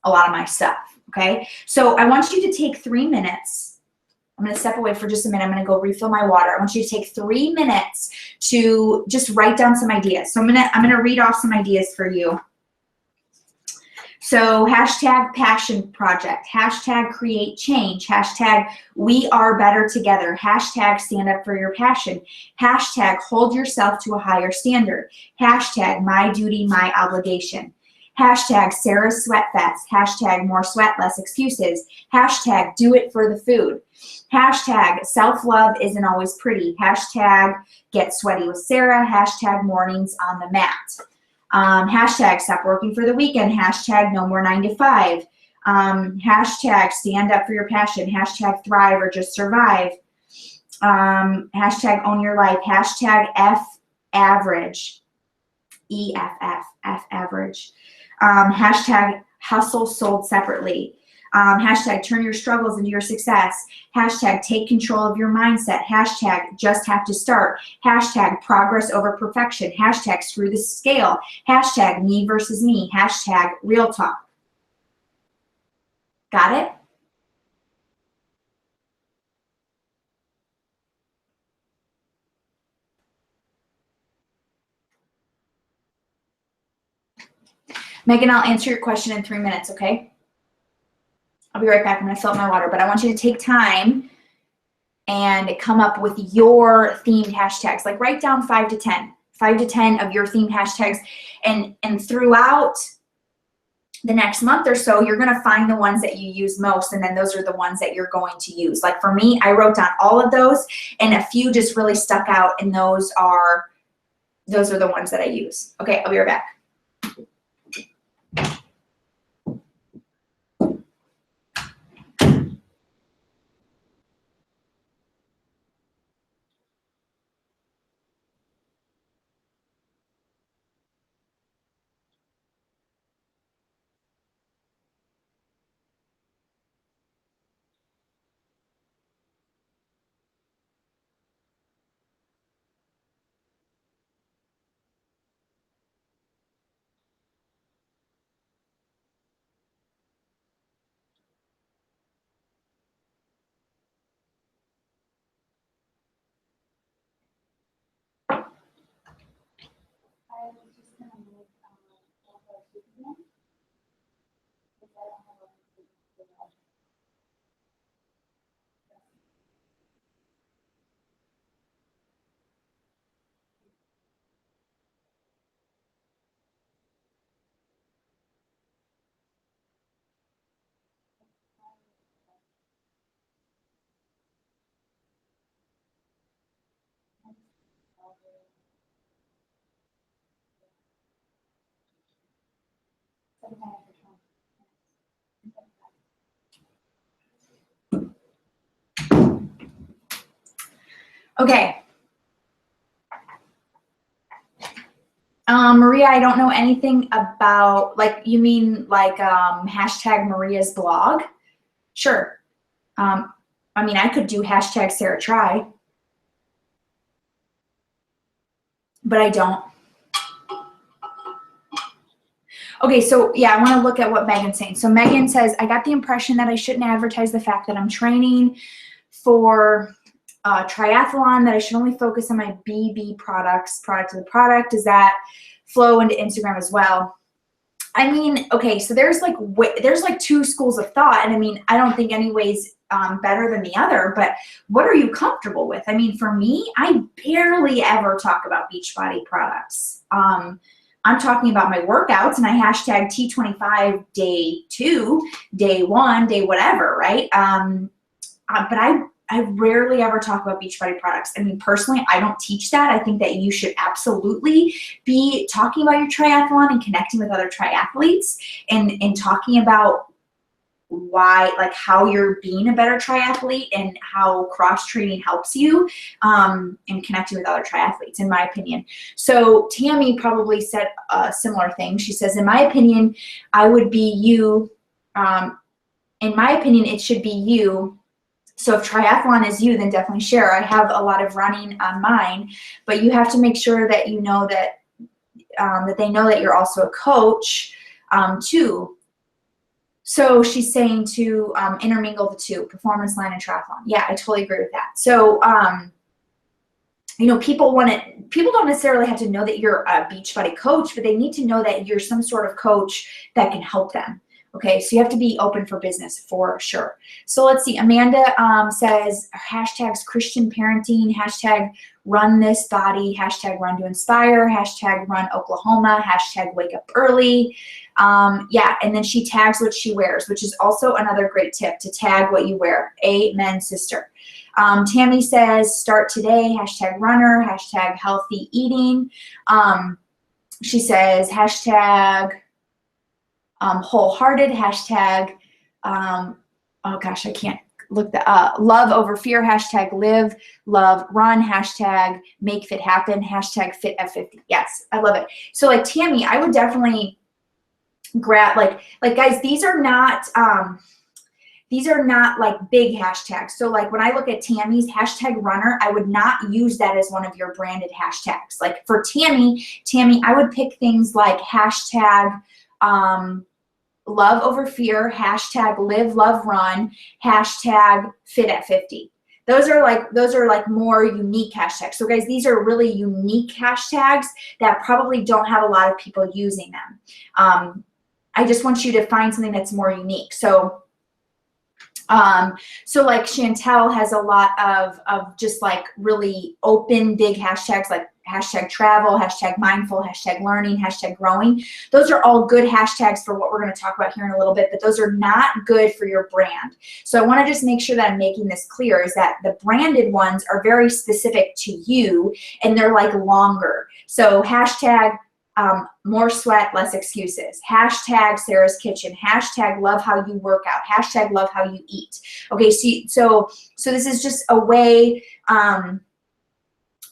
a lot of my stuff. Okay. So I want you to take 3 minutes. I'm going to step away for just a minute. I'm going to go refill my water. I want you to take 3 minutes to just write down some ideas. So I'm going to read off some ideas for you. So hashtag passion project, hashtag create change, hashtag we are better together, hashtag stand up for your passion, hashtag hold yourself to a higher standard, hashtag my duty, my obligation, hashtag Sarah's Sweat Fest, hashtag more sweat, less excuses, hashtag do it for the food, hashtag self-love isn't always pretty, hashtag get sweaty with Sarah, hashtag mornings on the mat. Hashtag stop working for the weekend, hashtag no more 9 to 5, hashtag stand up for your passion, hashtag thrive or just survive, hashtag own your life, hashtag F average, EFF, F average, hashtag hustle sold separately, hashtag turn your struggles into your success, hashtag take control of your mindset, hashtag just have to start, hashtag progress over perfection, hashtag screw the scale, hashtag me versus me, hashtag real talk. Got it? Megan, I'll answer your question in 3 minutes, okay? I'll be right back. I'm going to fill up my water, but I want you to take time and come up with your themed hashtags. Like write down 5 to 10 of your themed hashtags, and throughout the next month or so, you're going to find the ones that you use most, and then those are the ones that you're going to use. Like for me, I wrote down all of those, and a few just really stuck out, and those are the ones that I use. Okay, I'll be right back. Okay. Maria, I don't know anything about, like, you mean like hashtag Maria's blog? Sure. I mean, I could do hashtag Sarah Try, but I don't. Okay, so yeah, I want to look at what Megan's saying. So Megan says, I got the impression that I shouldn't advertise the fact that I'm training for triathlon, that I should only focus on my BB products, product of the product. Does that flow into Instagram as well? I mean, okay, so there's like two schools of thought, and I mean, I don't think any way's better than the other, but what are you comfortable with? I mean, for me, I barely ever talk about Beachbody products. I'm talking about my workouts, and I hashtag T25 day 2, day 1, day whatever, right? But I rarely ever talk about Beachbody products. I mean, personally, I don't teach that. I think that you should absolutely be talking about your triathlon and connecting with other triathletes and talking about why, like how you're being a better triathlete and how cross training helps you, and connecting with other triathletes, in my opinion. So Tammy probably said a similar thing. She says, in my opinion, I would be you. In my opinion, it should be you. So if triathlon is you, then definitely share. I have a lot of running on mine, but you have to make sure that you know that, that they know that you're also a coach too. So she's saying to intermingle the two, performance line and triathlon. Yeah, I totally agree with that. So, you know, people don't necessarily have to know that you're a Beachbody coach, but they need to know that you're some sort of coach that can help them. Okay, so you have to be open for business for sure. So let's see, Amanda says hashtags Christian parenting, hashtag run this body, hashtag run to inspire, hashtag run Oklahoma, hashtag wake up early. Yeah, and then she tags what she wears, which is also another great tip, to tag what you wear. Amen, sister. Tammy says start today, hashtag runner, hashtag healthy eating. She says hashtag wholehearted, hashtag, oh gosh, I can't look that love over fear, hashtag live, love, run, hashtag make fit happen, hashtag fit at 50. Yes, I love it. So like Tammy, I would definitely grab, like guys, these are not like big hashtags. So like when I look at Tammy's hashtag runner, I would not use that as one of your branded hashtags. Like for Tammy, I would pick things like hashtag, love over fear, hashtag live, love, run, hashtag fit at 50. Those are like more unique hashtags. So guys, these are really unique hashtags that probably don't have a lot of people using them. I just want you to find something that's more unique. So like Chantel has a lot of just like really open, big hashtags like hashtag travel, hashtag mindful, hashtag learning, hashtag growing. Those are all good hashtags for what we're going to talk about here in a little bit, but those are not good for your brand. So I want to just make sure that I'm making this clear, is that the branded ones are very specific to you and they're like longer. So hashtag more sweat, less excuses, hashtag Sarah's kitchen, hashtag love how you work out, hashtag love how you eat. Okay, so this is just a way,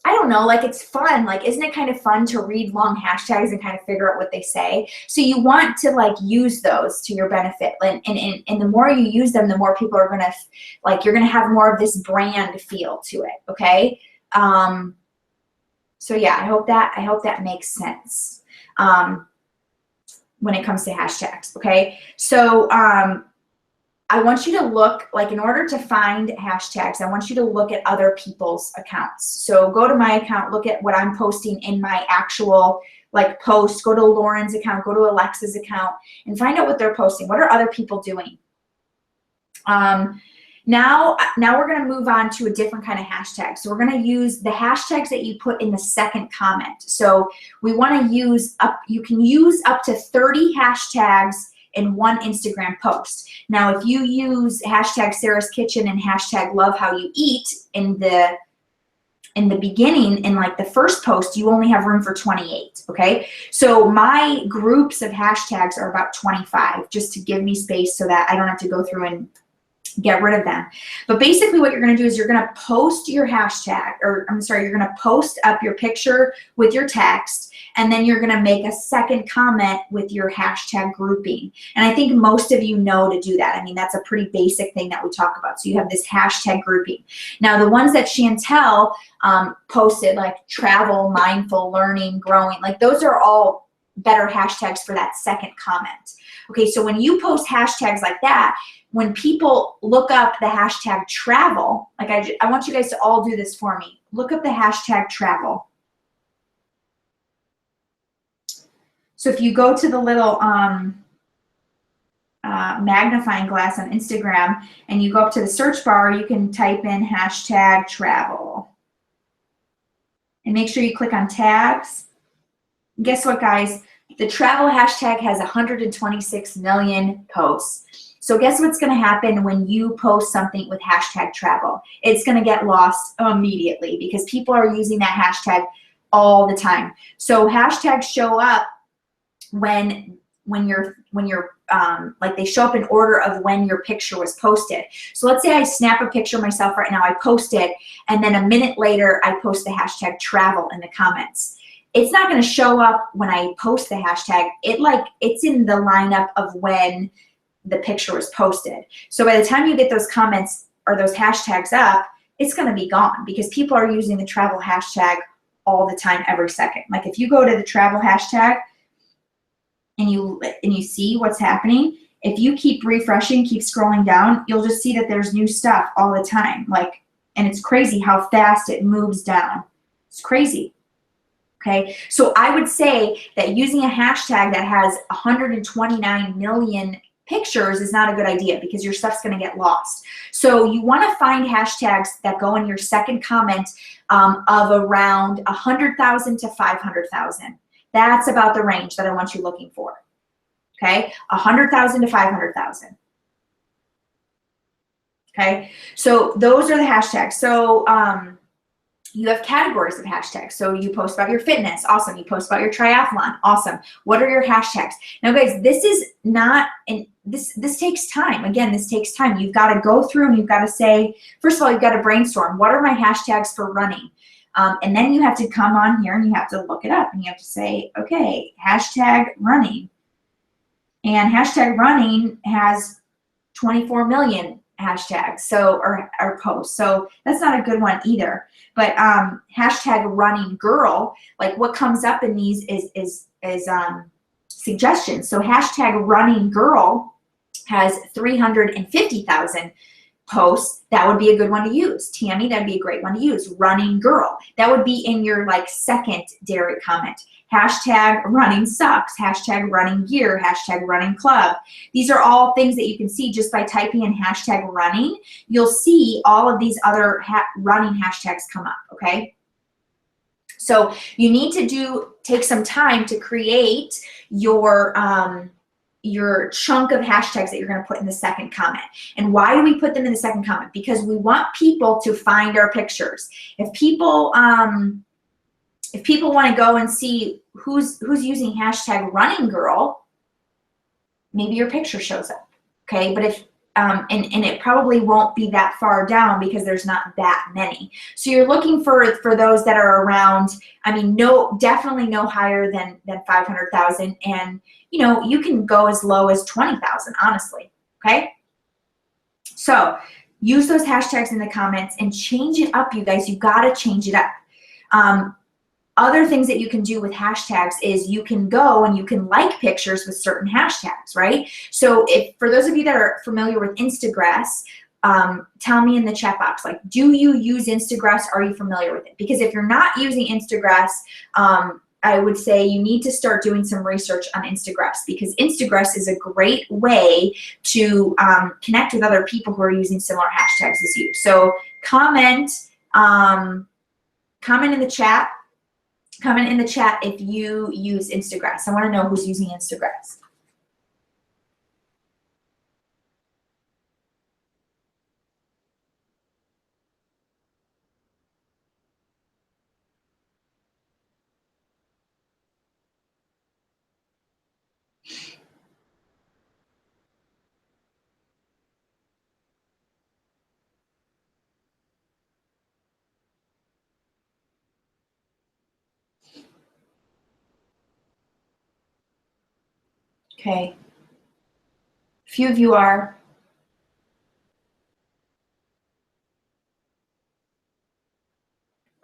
I don't know, like it's fun. Like, isn't it kind of fun to read long hashtags and kind of figure out what they say? So you want to like use those to your benefit. And the more you use them, the more people are going to, like, you're going to have more of this brand feel to it. Okay. So yeah, I hope that makes sense when it comes to hashtags. Okay. So I want you to look, like in order to find hashtags, I want you to look at other people's accounts. So go to my account, look at what I'm posting in my actual like post, go to Lauren's account, go to Alexa's account and find out what they're posting. What are other people doing? Now we're going to move on to a different kind of hashtag. So we're going to use the hashtags that you put in the second comment. So we want to use you can use up to 30 hashtags in one Instagram post. Now, if you use hashtag Sarah's Kitchen and hashtag love how you eat in the in the beginning, in like the first post, you only have room for 28, okay? So my groups of hashtags are about 25, just to give me space so that I don't have to go through and get rid of them. But basically what you're gonna do is you're gonna post your hashtag, or I'm sorry, you're gonna post up your picture with your text, and then you're gonna make a second comment with your hashtag grouping. And I think most of you know to do that. I mean, that's a pretty basic thing that we talk about. So you have this hashtag grouping. Now the ones that Chantel posted, like travel, mindful, learning, growing, like those are all better hashtags for that second comment. Okay, so when you post hashtags like that, when people look up the hashtag travel, like I want you guys to all do this for me. Look up the hashtag travel. So if you go to the little magnifying glass on Instagram and you go up to the search bar, you can type in hashtag travel. And make sure you click on tags. And guess what, guys? The travel hashtag has 126 million posts. So guess what's going to happen when you post something with hashtag travel? It's going to get lost immediately because people are using that hashtag all the time. So hashtags show up when you're like they show up in order of when your picture was posted. So let's say I snap a picture of myself right now, I post it, and then a minute later I post the hashtag travel in the comments. It's not going to show up when I post the hashtag. It's in the lineup of when the picture was posted. So by the time you get those comments or those hashtags up, it's going to be gone because people are using the travel hashtag all the time, every second. Like if you go to the travel hashtag and you see what's happening, if you keep refreshing, keep scrolling down, you'll just see that there's new stuff all the time. Like, and it's crazy how fast it moves down. It's crazy. Okay, so I would say that using a hashtag that has 129 million pictures is not a good idea because your stuff's going to get lost. So you want to find hashtags that go in your second comment of around 100,000 to 500,000. That's about the range that I want you looking for. Okay, 100,000 to 500,000. Okay, so those are the hashtags. So you have categories of hashtags. So you post about your fitness, awesome. You post about your triathlon, awesome. What are your hashtags? Now, guys, this is not, and this takes time. Again, this takes time. You've got to go through and you've got to say, first of all, you've got to brainstorm. What are my hashtags for running? And then you have to come on here and you have to look it up and you have to say, okay, hashtag running. And hashtag running has 24 million hashtags, so or posts. So that's not a good one either. But hashtag running girl, like what comes up in these is suggestions. So hashtag running girl has 350,000 posts. That would be a good one to use. Tammy, that'd be a great one to use. Running girl. That would be in your like secondary comment. Hashtag running socks, hashtag running gear, hashtag running club. These are all things that you can see just by typing in hashtag running. You'll see all of these other running hashtags come up, okay? So you need to take some time to create your chunk of hashtags that you're going to put in the second comment. And why do we put them in the second comment? Because we want people to find our pictures. If people want to go and see who's using hashtag running girl, maybe your picture shows up, okay? But if and it probably won't be that far down because there's not that many. So you're looking for those that are around, I mean, definitely no higher than 500,000, and you know, you can go as low as 20,000, honestly, okay? So use those hashtags in the comments and change it up, you guys. You gotta change it up. Other things that you can do with hashtags is you can go and you can like pictures with certain hashtags, right? So if for those of you that are familiar with Instagress, tell me in the chat box, like, do you use Instagress? Are you familiar with it? Because if you're not using Instagress, I would say you need to start doing some research on Instagress, because Instagress is a great way to connect with other people who are using similar hashtags as you. So comment in the chat. Comment in the chat if you use Instagress. I want to know who's using Instagress. Okay. A few of you are.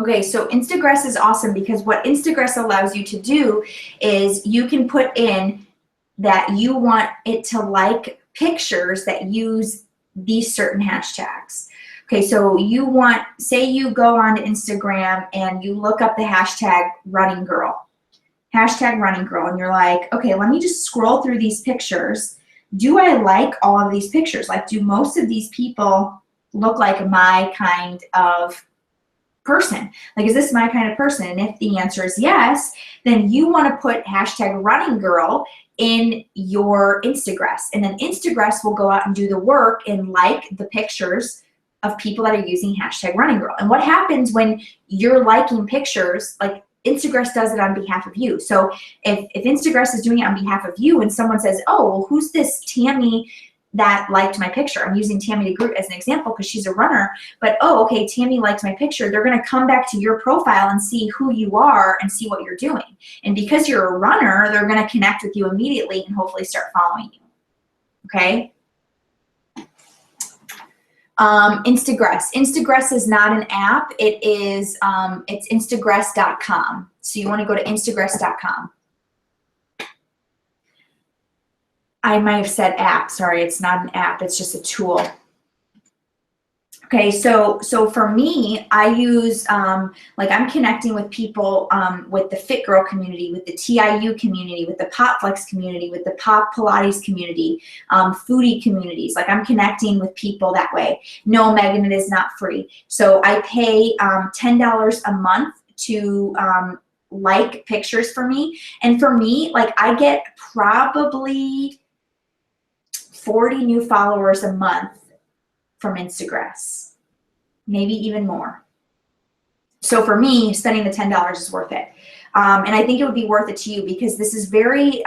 Okay, so Instagress is awesome because what Instagress allows you to do is you can put in that you want it to like pictures that use these certain hashtags. Okay, so you want, say you go on Instagram and you look up the hashtag running girl, and you're like, okay, let me just scroll through these pictures. Do I like all of these pictures? Like, do most of these people look like my kind of person? Like, is this my kind of person? And if the answer is yes, then you want to put hashtag running girl in your Instagress. And then Instagress will go out and do the work and like the pictures of people that are using hashtag running girl. And what happens when you're liking pictures, like Instagress does it on behalf of you. So if Instagress is doing it on behalf of you and someone says, oh, well, who's this Tammy that liked my picture? I'm using Tammy DeGroot as an example because she's a runner, but oh, okay, Tammy liked my picture. They're going to come back to your profile and see who you are and see what you're doing. And because you're a runner, they're going to connect with you immediately and hopefully start following you. Okay. Instagress. Instagress is not an app. It is, it's Instagress.com. So you want to go to Instagress.com. I might have said app. Sorry, it's not an app. It's just a tool. Okay, so for me, I use, like I'm connecting with people with the Fit Girl community, with the TIU community, with the Pop Flex community, with the Pop Pilates community, foodie communities. Like I'm connecting with people that way. No, Megan, it is not free. So I pay $10 a month to like pictures for me. And for me, like I get probably 40 new followers a month from Instagress, maybe even more. So for me, spending the $10 is worth it. And I think it would be worth it to you because this is very,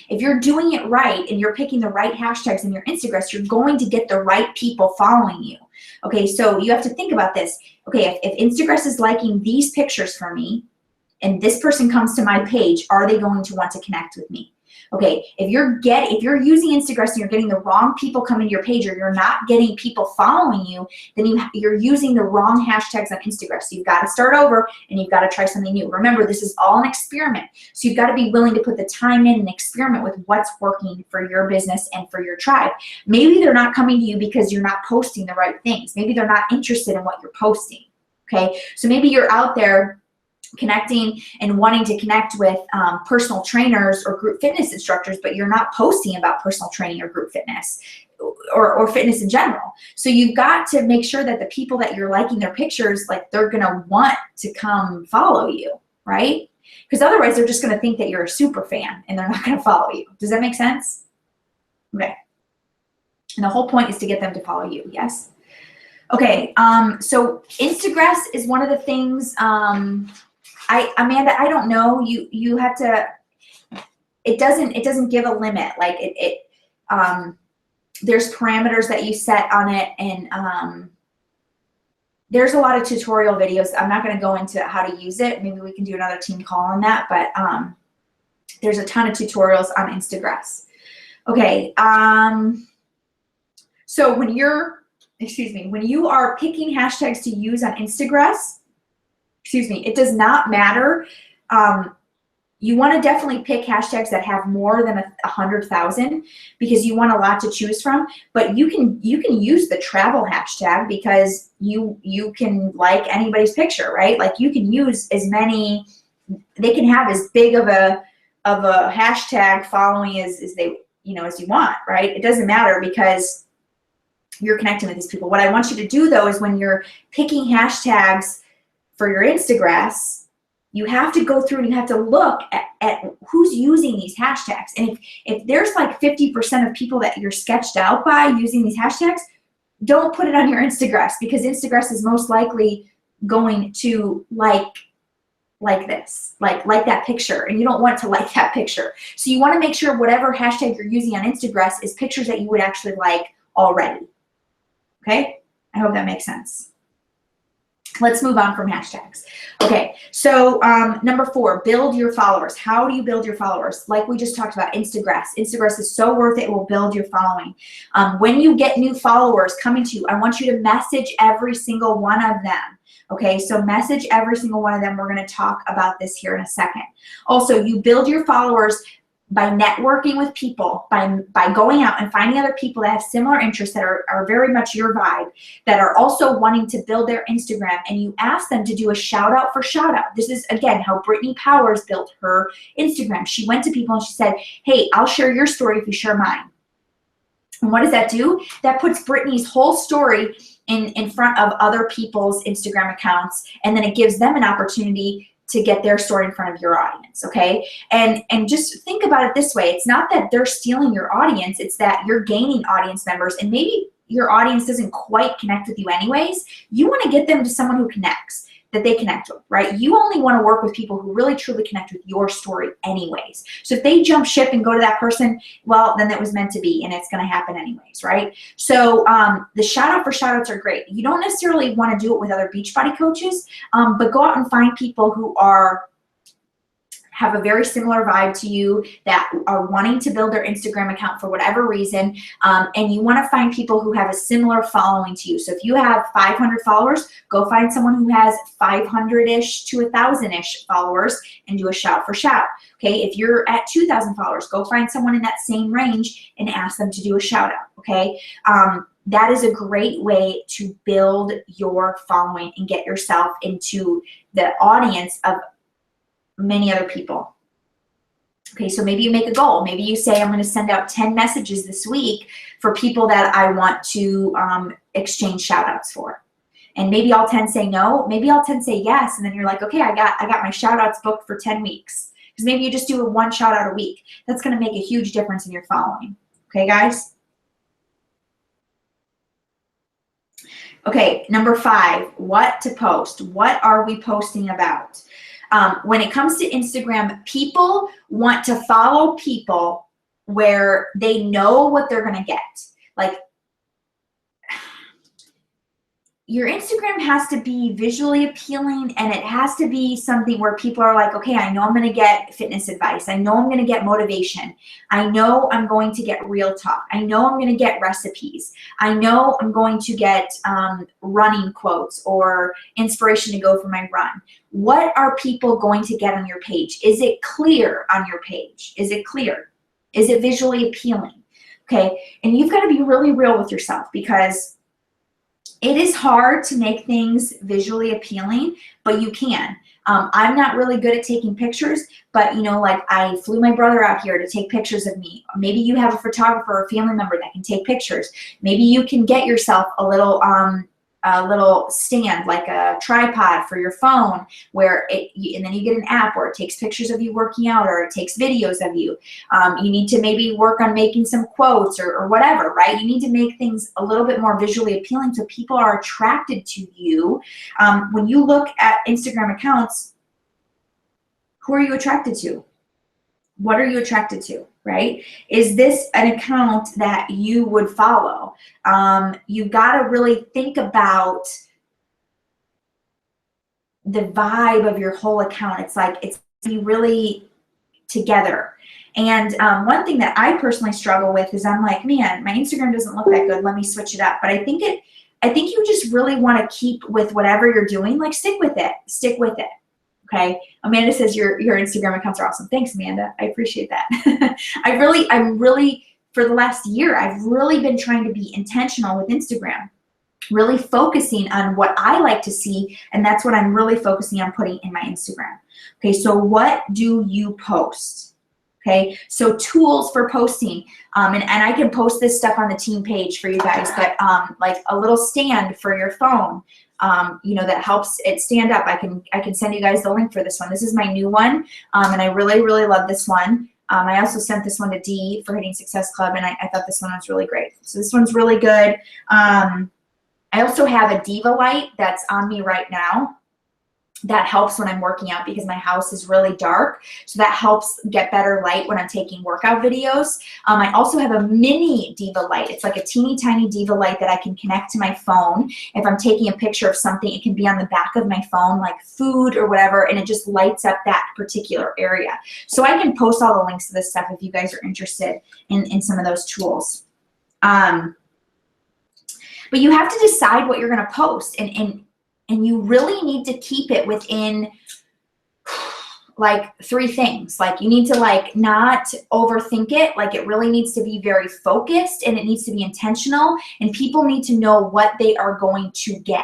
if you're doing it right and you're picking the right hashtags in your Instagress, you're going to get the right people following you. Okay, so you have to think about this. Okay, if Instagress is liking these pictures for me and this person comes to my page, are they going to want to connect with me? Okay, if you're using Instagress and you're getting the wrong people coming to your page, or you're not getting people following you, then you're using the wrong hashtags on Instagress. So you've got to start over and you've got to try something new. Remember, this is all an experiment. So you've got to be willing to put the time in and experiment with what's working for your business and for your tribe. Maybe they're not coming to you because you're not posting the right things. Maybe they're not interested in what you're posting. Okay, so maybe you're out there connecting and wanting to connect with personal trainers or group fitness instructors, but you're not posting about personal training or group fitness or fitness in general. So you've got to make sure that the people that you're liking their pictures, like they're going to want to come follow you, right? Because otherwise they're just going to think that you're a super fan and they're not going to follow you. Does that make sense? Okay. And the whole point is to get them to follow you. Yes. Okay. So Instagress is one of the things, Amanda, I don't know. You have to. It doesn't give a limit. Like there's parameters that you set on it, and there's a lot of tutorial videos. I'm not going to go into how to use it. Maybe we can do another team call on that. But there's a ton of tutorials on Instagress. Okay. So when you are picking hashtags to use on Instagress. It does not matter. You want to definitely pick hashtags that have more than 100,000 because you want a lot to choose from. But you can use the travel hashtag because you can like anybody's picture, right? Like you can use as many. They can have as big of a hashtag following as they as you want, right? It doesn't matter because you're connecting with these people. What I want you to do though is when you're picking hashtags for your Instagress, you have to go through and you have to look at who's using these hashtags. And if there's like 50% of people that you're sketched out by using these hashtags, don't put it on your Instagress because Instagress is most likely going to like this, like that picture, and you don't want to like that picture. So you want to make sure whatever hashtag you're using on Instagress is pictures that you would actually like already. Okay? I hope that makes sense. Let's move on from hashtags. Okay, so number 4, build your followers. How do you build your followers? Like we just talked about, Instagress. Instagress is so worth it. It will build your following. When you get new followers coming to you, I want you to message every single one of them. Okay, so message every single one of them. We're going to talk about this here in a second. Also, you build your followers by networking with people, by going out and finding other people that have similar interests, that are very much your vibe, that are also wanting to build their Instagram, and you ask them to do a shout out for shout out. This is, again, how Brittany Powers built her Instagram. She went to people and she said, hey, I'll share your story if you share mine. And what does that do? That puts Brittany's whole story in front of other people's Instagram accounts, and then it gives them an opportunity to get their story in front of your audience, okay? And just think about it this way. It's not that they're stealing your audience, it's that you're gaining audience members, and maybe your audience doesn't quite connect with you anyways. You want to get them to someone who connects, that they connect with, right? You only want to work with people who really truly connect with your story anyways. So if they jump ship and go to that person, well, then that was meant to be, and it's going to happen anyways, right? So the shout out for shout outs are great. You don't necessarily want to do it with other Beachbody coaches, but go out and find people who have a very similar vibe to you, that are wanting to build their Instagram account for whatever reason, and you want to find people who have a similar following to you. So if you have 500 followers, go find someone who has 500-ish to 1,000-ish followers and do a shout for shout. Okay, if you're at 2,000 followers, go find someone in that same range and ask them to do a shout out. Okay, that is a great way to build your following and get yourself into the audience of many other people. Okay, so maybe you make a goal. Maybe you say, I'm going to send out 10 messages this week for people that I want to exchange shout outs for. And maybe all 10 say no, maybe all 10 say yes, and then you're like, okay, I got my shout outs booked for 10 weeks. Because maybe you just do one shout out a week. That's going to make a huge difference in your following. Okay, guys? Okay, number 5, what to post. What are we posting about? When it comes to Instagram, people want to follow people where they know what they're going to get. Like, your Instagram has to be visually appealing, and it has to be something where people are like, okay, I know I'm going to get fitness advice. I know I'm going to get motivation. I know I'm going to get real talk. I know I'm going to get recipes. I know I'm going to get running quotes or inspiration to go for my run. What are people going to get on your page? Is it clear on your page? Is it clear? Is it visually appealing? Okay, and you've got to be really real with yourself, because it is hard to make things visually appealing, but you can. I'm not really good at taking pictures, but you know, like I flew my brother out here to take pictures of me. Maybe you have a photographer or a family member that can take pictures. Maybe you can get yourself a little stand, like a tripod for your phone, where and then you get an app where it takes pictures of you working out, or it takes videos of you. You need to maybe work on making some quotes or whatever, right? You need to make things a little bit more visually appealing so people are attracted to you. When you look at Instagram accounts, who are you attracted to? What are you attracted to, right? Is this an account that you would follow? You've got to really think about the vibe of your whole account. It's like, it's really together. And one thing that I personally struggle with is I'm like, man, my Instagram doesn't look that good. Let me switch it up. But I think you just really want to keep with whatever you're doing. Like, stick with it. Stick with it. Okay, Amanda says your Instagram accounts are awesome. Thanks, Amanda. I appreciate that. I'm really, for the last year, I've really been trying to be intentional with Instagram, really focusing on what I like to see, and that's what I'm really focusing on putting in my Instagram. Okay, so what do you post? Okay, so tools for posting, and I can post this stuff on the team page for you guys, but like a little stand for your phone, you know, that helps it stand up. I can send you guys the link for this one. This is my new one, and I really, really love this one. I also sent this one to Dee for Hitting Success Club, and I thought this one was really great. So this one's really good. I also have a Diva light that's on me right now. That helps when I'm working out because my house is really dark. So that helps get better light when I'm taking workout videos. I also have a mini Diva light. It's like a teeny tiny Diva light that I can connect to my phone. If I'm taking a picture of something, it can be on the back of my phone, like food or whatever, and it just lights up that particular area. So I can post all the links to this stuff if you guys are interested in some of those tools. But you have to decide what you're going to post, and you really need to keep it within like 3 things. Like you need to like not overthink it. Like it really needs to be very focused, and it needs to be intentional, and people need to know what they are going to get.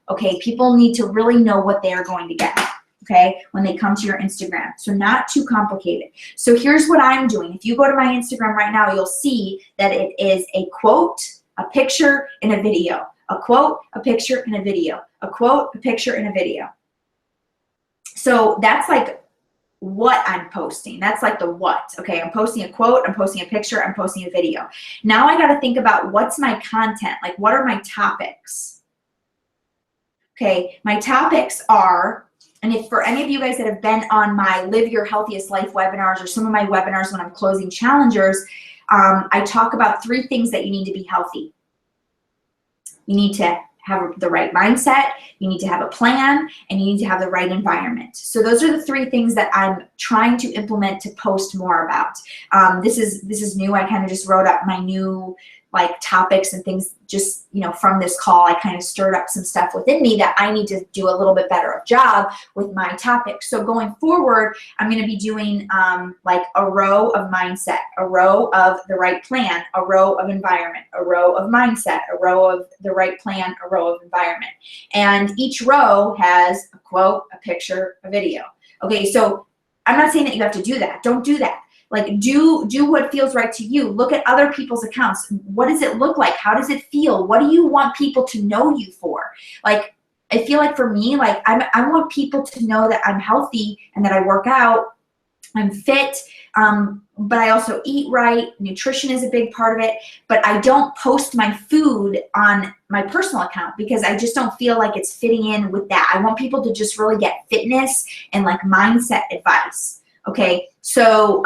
Okay, people need to really know what they are going to get, okay, when they come to your Instagram. So not too complicated. So here's what I'm doing. If you go to my Instagram right now, you'll see that it is a quote, a picture, and a video. A quote, a picture, and a video. A quote, a picture, and a video. So that's like what I'm posting. That's like the what. Okay, I'm posting a quote, I'm posting a picture, I'm posting a video. Now I got to think about what's my content. Like what are my topics? Okay, my topics are, and if for any of you guys that have been on my Live Your Healthiest Life webinars or some of my webinars when I'm closing challengers, I talk about 3 things that you need to be healthy. You need to have the right mindset, you need to have a plan, and you need to have the right environment. So those are the 3 things that I'm trying to implement to post more about. This is new. I kind of just wrote up my new like topics and things just, you know, from this call. I kind of stirred up some stuff within me that I need to do a little bit better of job with my topics. So going forward, I'm going to be doing like a row of mindset, a row of the right plan, a row of environment, a row of mindset, a row of the right plan, a row of environment. And each row has a quote, a picture, a video. Okay, so I'm not saying that you have to do that. Don't do that. Like do what feels right to you. Look at other people's accounts. What does it look like? How does it feel? What do you want people to know you for? Like, I feel like for me, like I want people to know that I'm healthy and that I work out, I'm fit, but I also eat right. Nutrition is a big part of it, but I don't post my food on my personal account because I just don't feel like it's fitting in with that. I want people to just really get fitness and like mindset advice. Okay, so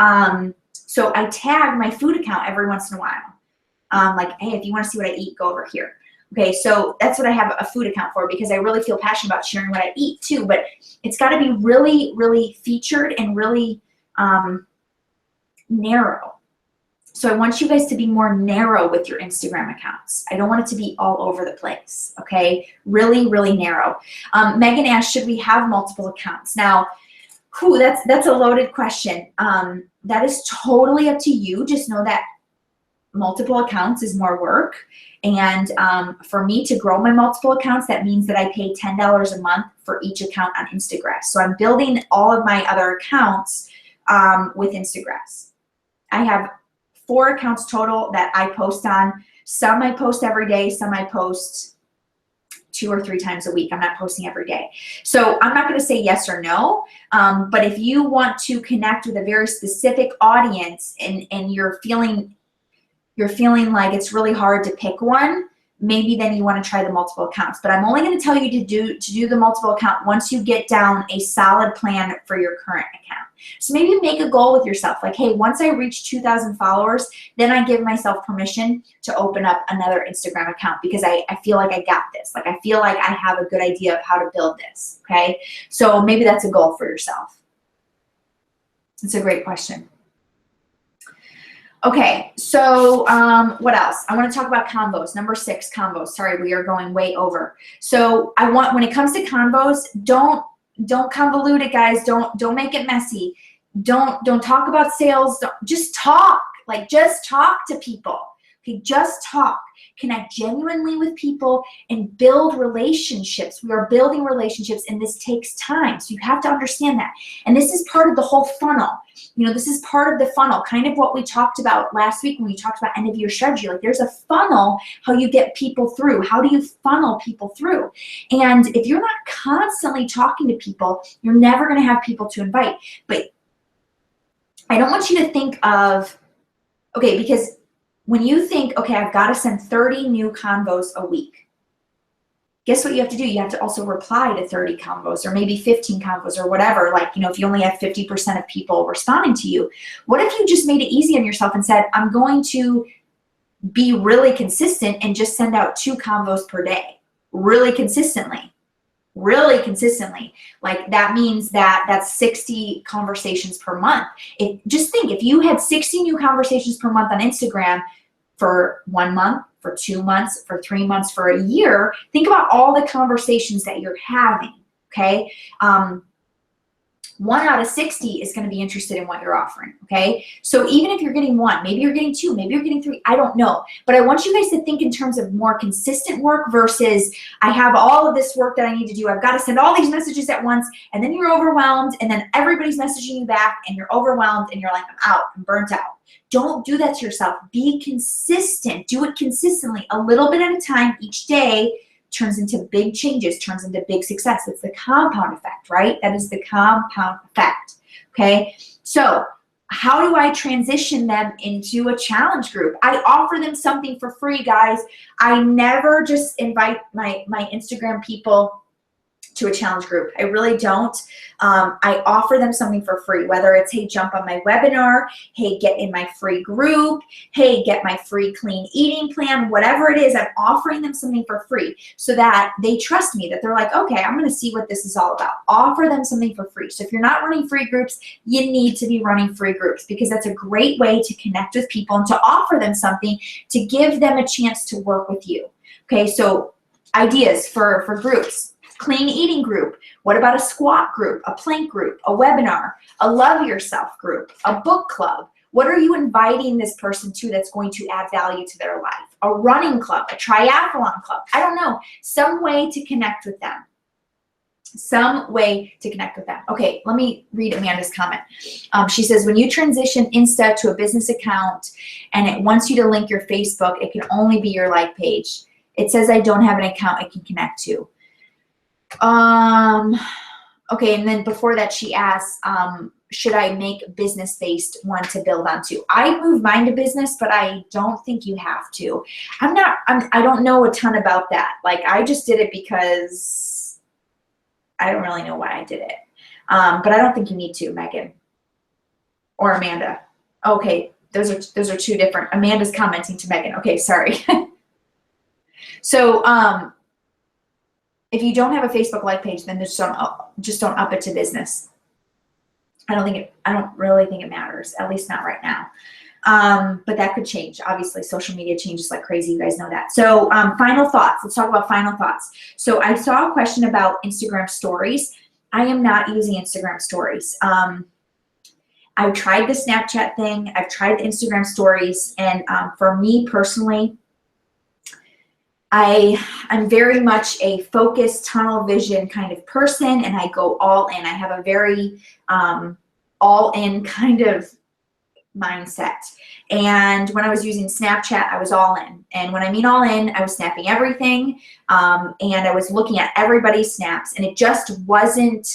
so I tag my food account every once in a while. Like, hey, if you want to see what I eat, go over here. Okay, so that's what I have a food account for because I really feel passionate about sharing what I eat too, but it's got to be really, really featured and really narrow. So I want you guys to be more narrow with your Instagram accounts. I don't want it to be all over the place, okay? Really, really narrow. Megan asked, should we have multiple accounts? Now, that's a loaded question. That is totally up to you. Just know that multiple accounts is more work. And for me to grow my multiple accounts, that means that I pay $10 a month for each account on Instagress. So I'm building all of my other accounts with Instagress. I have 4 accounts total that I post on. Some I post every day, some I post 2 or 3 times a week. I'm not posting every day. So I'm not going to say yes or no, but if you want to connect with a very specific audience and you're feeling like it's really hard to pick one, maybe then you want to try the multiple accounts. But I'm only going to tell you to do the multiple account once you get down a solid plan for your current account. So maybe make a goal with yourself, like, hey, once I reach 2,000 followers, then I give myself permission to open up another Instagram account because I feel like I got this. Like I feel like I have a good idea of how to build this, okay? So maybe that's a goal for yourself. It's a great question. Okay, so what else? I want to talk about combos. Number 6, combos. Sorry, we are going way over. So I want, when it comes to combos, don't convolute it, guys. Don't make it messy. Don't talk about sales. Just talk. Like just talk to people. Okay, just talk. Connect genuinely with people and build relationships. We are building relationships, and this takes time. So you have to understand that. And this is part of the whole funnel. You know, this is part of the funnel, kind of what we talked about last week when we talked about end of year strategy. Like there's a funnel, how you get people through. How do you funnel people through? And if you're not constantly talking to people, you're never going to have people to invite. But I don't want you to think of, okay, because when you think, okay, I've got to send 30 new convos a week. guess what you have to do? You have to also reply to 30 convos or maybe 15 convos or whatever. Like, you know, if you only have 50% of people responding to you, what if you just made it easy on yourself and said, I'm going to be really consistent and just send out 2 convos per day, really consistently. Like that means that that's 60 conversations per month. Just think, if you had 60 new conversations per month on Instagram for 1 month, for 2 months, for 3 months, for a year, think about all the conversations that you're having, okay? 1 out of 60 is going to be interested in what you're offering, okay? So even if you're getting 1, maybe you're getting 2, maybe you're getting 3, I don't know. But I want you guys to think in terms of more consistent work versus I have all of this work that I need to do. I've got to send all these messages at once, and then you're overwhelmed, and then everybody's messaging you back, and you're overwhelmed, and you're like, I'm out, I'm burnt out. Don't do that to yourself. Be consistent. Do it consistently, a little bit at a time each day. Turns into big changes, turns into big success. It's the compound effect, right? That is the compound effect, okay? So how do I transition them into a challenge group? I offer them something for free, guys. I never just invite my Instagram people to a challenge group. I really don't. I offer them something for free, whether it's, hey, jump on my webinar, hey, get in my free group, hey, get my free clean eating plan, whatever it is, I'm offering them something for free so that they trust me, that they're like, okay, I'm going to see what this is all about. Offer them something for free. So if you're not running free groups, you need to be running free groups, because that's a great way to connect with people and to offer them something, to give them a chance to work with you. Okay, so ideas for groups. Clean eating group. What about a squat group, a plank group, a webinar, a love yourself group, a book club? What are you inviting this person to that's going to add value to their life? A running club, a triathlon club. I don't know. Some way to connect with them. Some way to connect with them. Okay, let me read Amanda's comment. She says, when you transition Insta to a business account and it wants you to link your Facebook, it can only be your like page. It says I don't have an account I can connect to. Okay, and then before that she asks, should I make business-based one to build onto? I moved mine to business, but I don't think you have to. I don't know a ton about that. Like, I just did it because I don't really know why I did it. But I don't think you need to, Megan or Amanda. Okay, those are 2 different. Amanda's commenting to Megan. Okay, sorry. So, if you don't have a Facebook like page, then just don't up it to business. I don't really think it matters, at least not right now. But that could change. Obviously, social media changes like crazy. You guys know that. So final thoughts. Let's talk about final thoughts. So I saw a question about Instagram stories. I am not using Instagram stories. I've tried the Snapchat thing. I've tried the Instagram stories. And for me personally, I'm very much a focused, tunnel vision kind of person, and I go all in. I have a very all in kind of mindset. And when I was using Snapchat, I was all in. And when I mean all in, I was snapping everything, and I was looking at everybody's snaps, and it just wasn't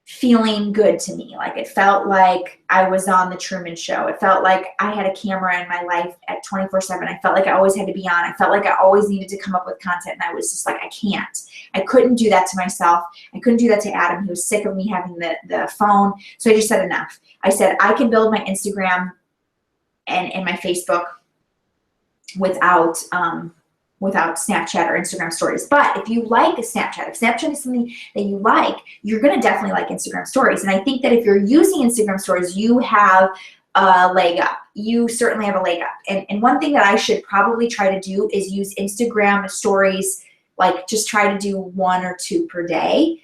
feeling good to me. Like, it felt like I was on the Truman Show. It felt like I had a camera in my life at 24/7. I felt like I always had to be on. I felt like I always needed to come up with content, and I was just like, I can't. I couldn't do that to myself. I couldn't do that to Adam. He was sick of me having the phone. So I just said enough. I said, I can build my Instagram and my Facebook without Snapchat or Instagram stories. But if you like Snapchat, if Snapchat is something that you like, you're going to definitely like Instagram stories. And I think that if you're using Instagram stories, you have a leg up. You certainly have a leg up. And one thing that I should probably try to do is use Instagram stories, like just try to do 1 or 2 per day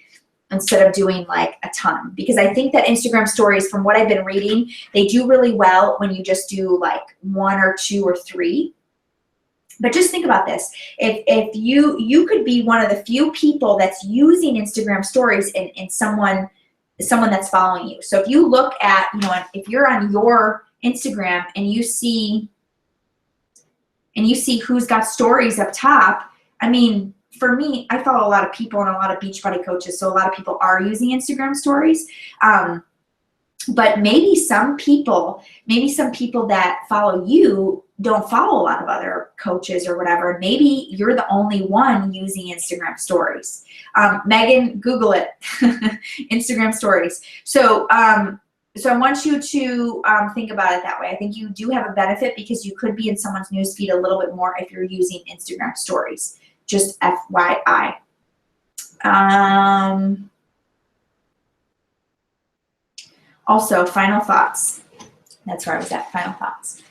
instead of doing like a ton. Because I think that Instagram stories, from what I've been reading, they do really well when you just do like 1 or 2 or 3. But just think about this. If you could be one of the few people that's using Instagram stories and someone that's following you. So if you look at, if you're on your Instagram and you see who's got stories up top, I mean, for me, I follow a lot of people and a lot of Beachbody coaches, so a lot of people are using Instagram stories. But maybe some people that follow you don't follow a lot of other coaches or whatever. Maybe you're the only one using Instagram stories. Megan, Google it, Instagram stories. So so I want you to think about it that way. I think you do have a benefit because you could be in someone's newsfeed a little bit more if you're using Instagram stories. Just FYI. Also, final thoughts. That's where I was at, final thoughts.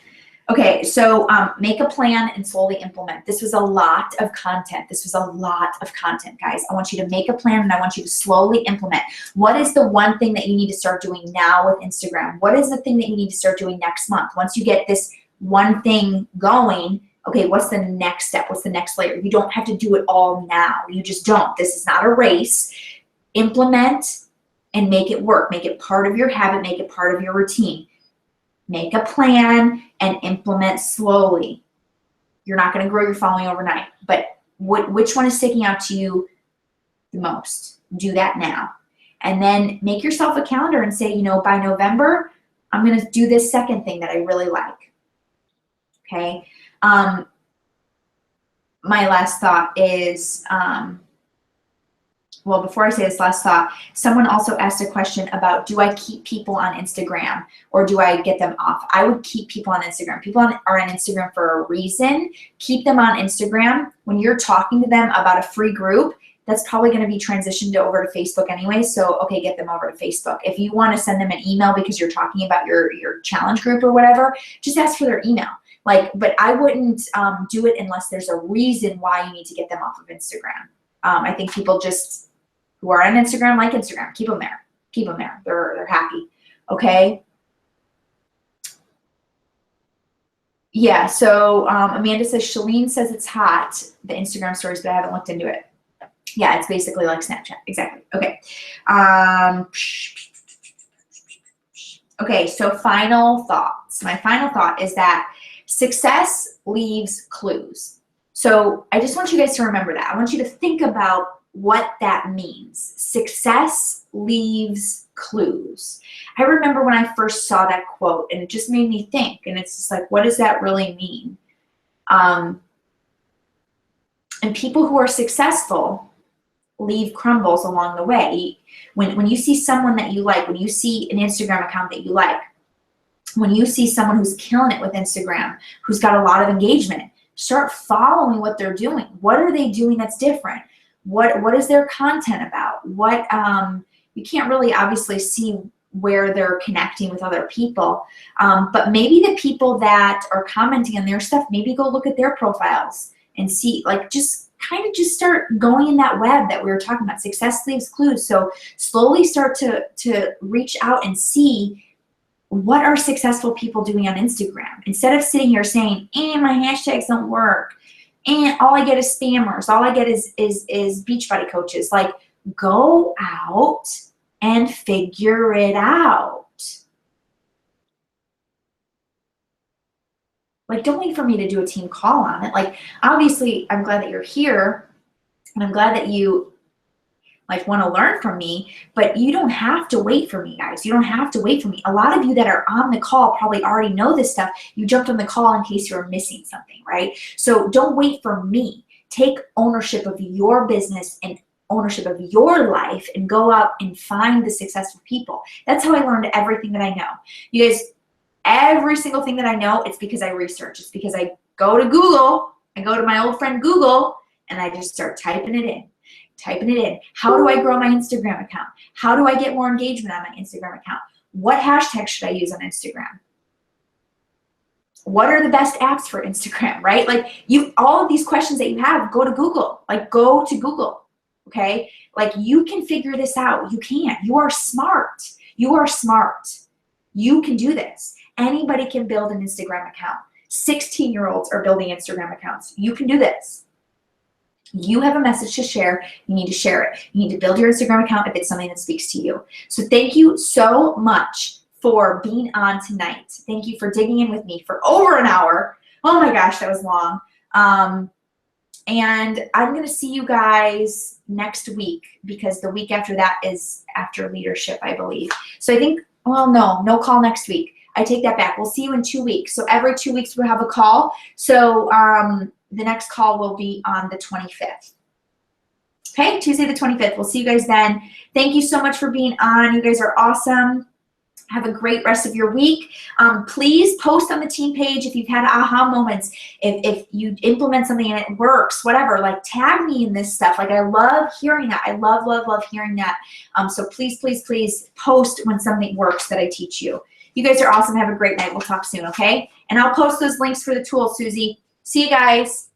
Okay, so make a plan and slowly implement. This was a lot of content. This was a lot of content, guys. I want you to make a plan and I want you to slowly implement. What is the one thing that you need to start doing now with Instagram? What is the thing that you need to start doing next month? Once you get this one thing going, okay, what's the next step? What's the next layer? You don't have to do it all now. You just don't. This is not a race. Implement and make it work. Make it part of your habit. Make it part of your routine. Make a plan and implement slowly. You're not going to grow your following overnight, but which one is sticking out to you the most? Do that now. And then make yourself a calendar and say, you know, by November, I'm going to do this second thing that I really like. Okay. My last thought is, well, before I say this last thought, someone also asked a question about, do I keep people on Instagram or do I get them off? I would keep people on Instagram. People are on Instagram for a reason. Keep them on Instagram. When you're talking to them about a free group, that's probably going to be transitioned over to Facebook anyway. So, okay, get them over to Facebook. If you want to send them an email because you're talking about your challenge group or whatever, just ask for their email. But I wouldn't do it unless there's a reason why you need to get them off of Instagram. I think people just who are on Instagram like Instagram. Keep them there. Keep them there. They're happy. Okay. Yeah. So Amanda says Shalene says it's hot, the Instagram stories, but I haven't looked into it. Yeah, it's basically like Snapchat. Exactly. Okay. Okay. So final thoughts. My final thought is that success leaves clues. So I just want you guys to remember that. I want you to think about what that means. Success leaves clues. I remember when I first saw that quote and it just made me think, and it's just like, what does that really mean? And people who are successful leave crumbles along the way. When you see someone that you like, when you see an Instagram account that you like, when you see someone who's killing it with Instagram, who's got a lot of engagement, start following what they're doing. What are they doing that's different? What is their content about? What you can't really obviously see where they're connecting with other people, but maybe the people that are commenting on their stuff, maybe go look at their profiles and see, like, just kind of just start going in that web that we were talking about. Success leaves clues. So slowly start to reach out and see what are successful people doing on Instagram, instead of sitting here saying, my hashtags don't work, and all I get is spammers, all I get is Beachbody coaches. Like, go out and figure it out. Like, don't wait for me to do a team call on it. Like, obviously, I'm glad that you're here, and I'm glad that you want to learn from me, but you don't have to wait for me, guys. You don't have to wait for me. A lot of you that are on the call probably already know this stuff. You jumped on the call in case you were missing something, right? So don't wait for me. Take ownership of your business and ownership of your life and go out and find the successful people. That's how I learned everything that I know. You guys, every single thing that I know, it's because I research. It's because I go to Google, I go to my old friend Google, and I just start typing it in. How do I grow my Instagram account? How do I get more engagement on my Instagram account? What hashtag should I use on Instagram? What are the best apps for Instagram, right? Like, all of these questions that you have, go to Google. Like, go to Google, okay? Like, you can figure this out. You can. You are smart. You are smart. You can do this. Anybody can build an Instagram account. 16-year-olds are building Instagram accounts. You can do this. You have a message to share. You need to share it. You need to build your Instagram account if it's something that speaks to you. So thank you so much for being on tonight. Thank you for digging in with me for over an hour. Oh my gosh, that was long. And I'm going to see you guys next week, because the week after that is after leadership, I believe. So I think Well, no call next week. I take that back. We'll see you in 2 weeks. So every 2 weeks we'll have a call. So the next call will be on the 25th. Okay, Tuesday the 25th. We'll see you guys then. Thank you so much for being on. You guys are awesome. Have a great rest of your week. Please post on the team page if you've had aha moments. If you implement something and it works, whatever, like tag me in this stuff. Like I love hearing that. I love hearing that. So please post when something works that I teach you. You guys are awesome. Have a great night. We'll talk soon, okay? And I'll post those links for the tools, Susie. See you guys.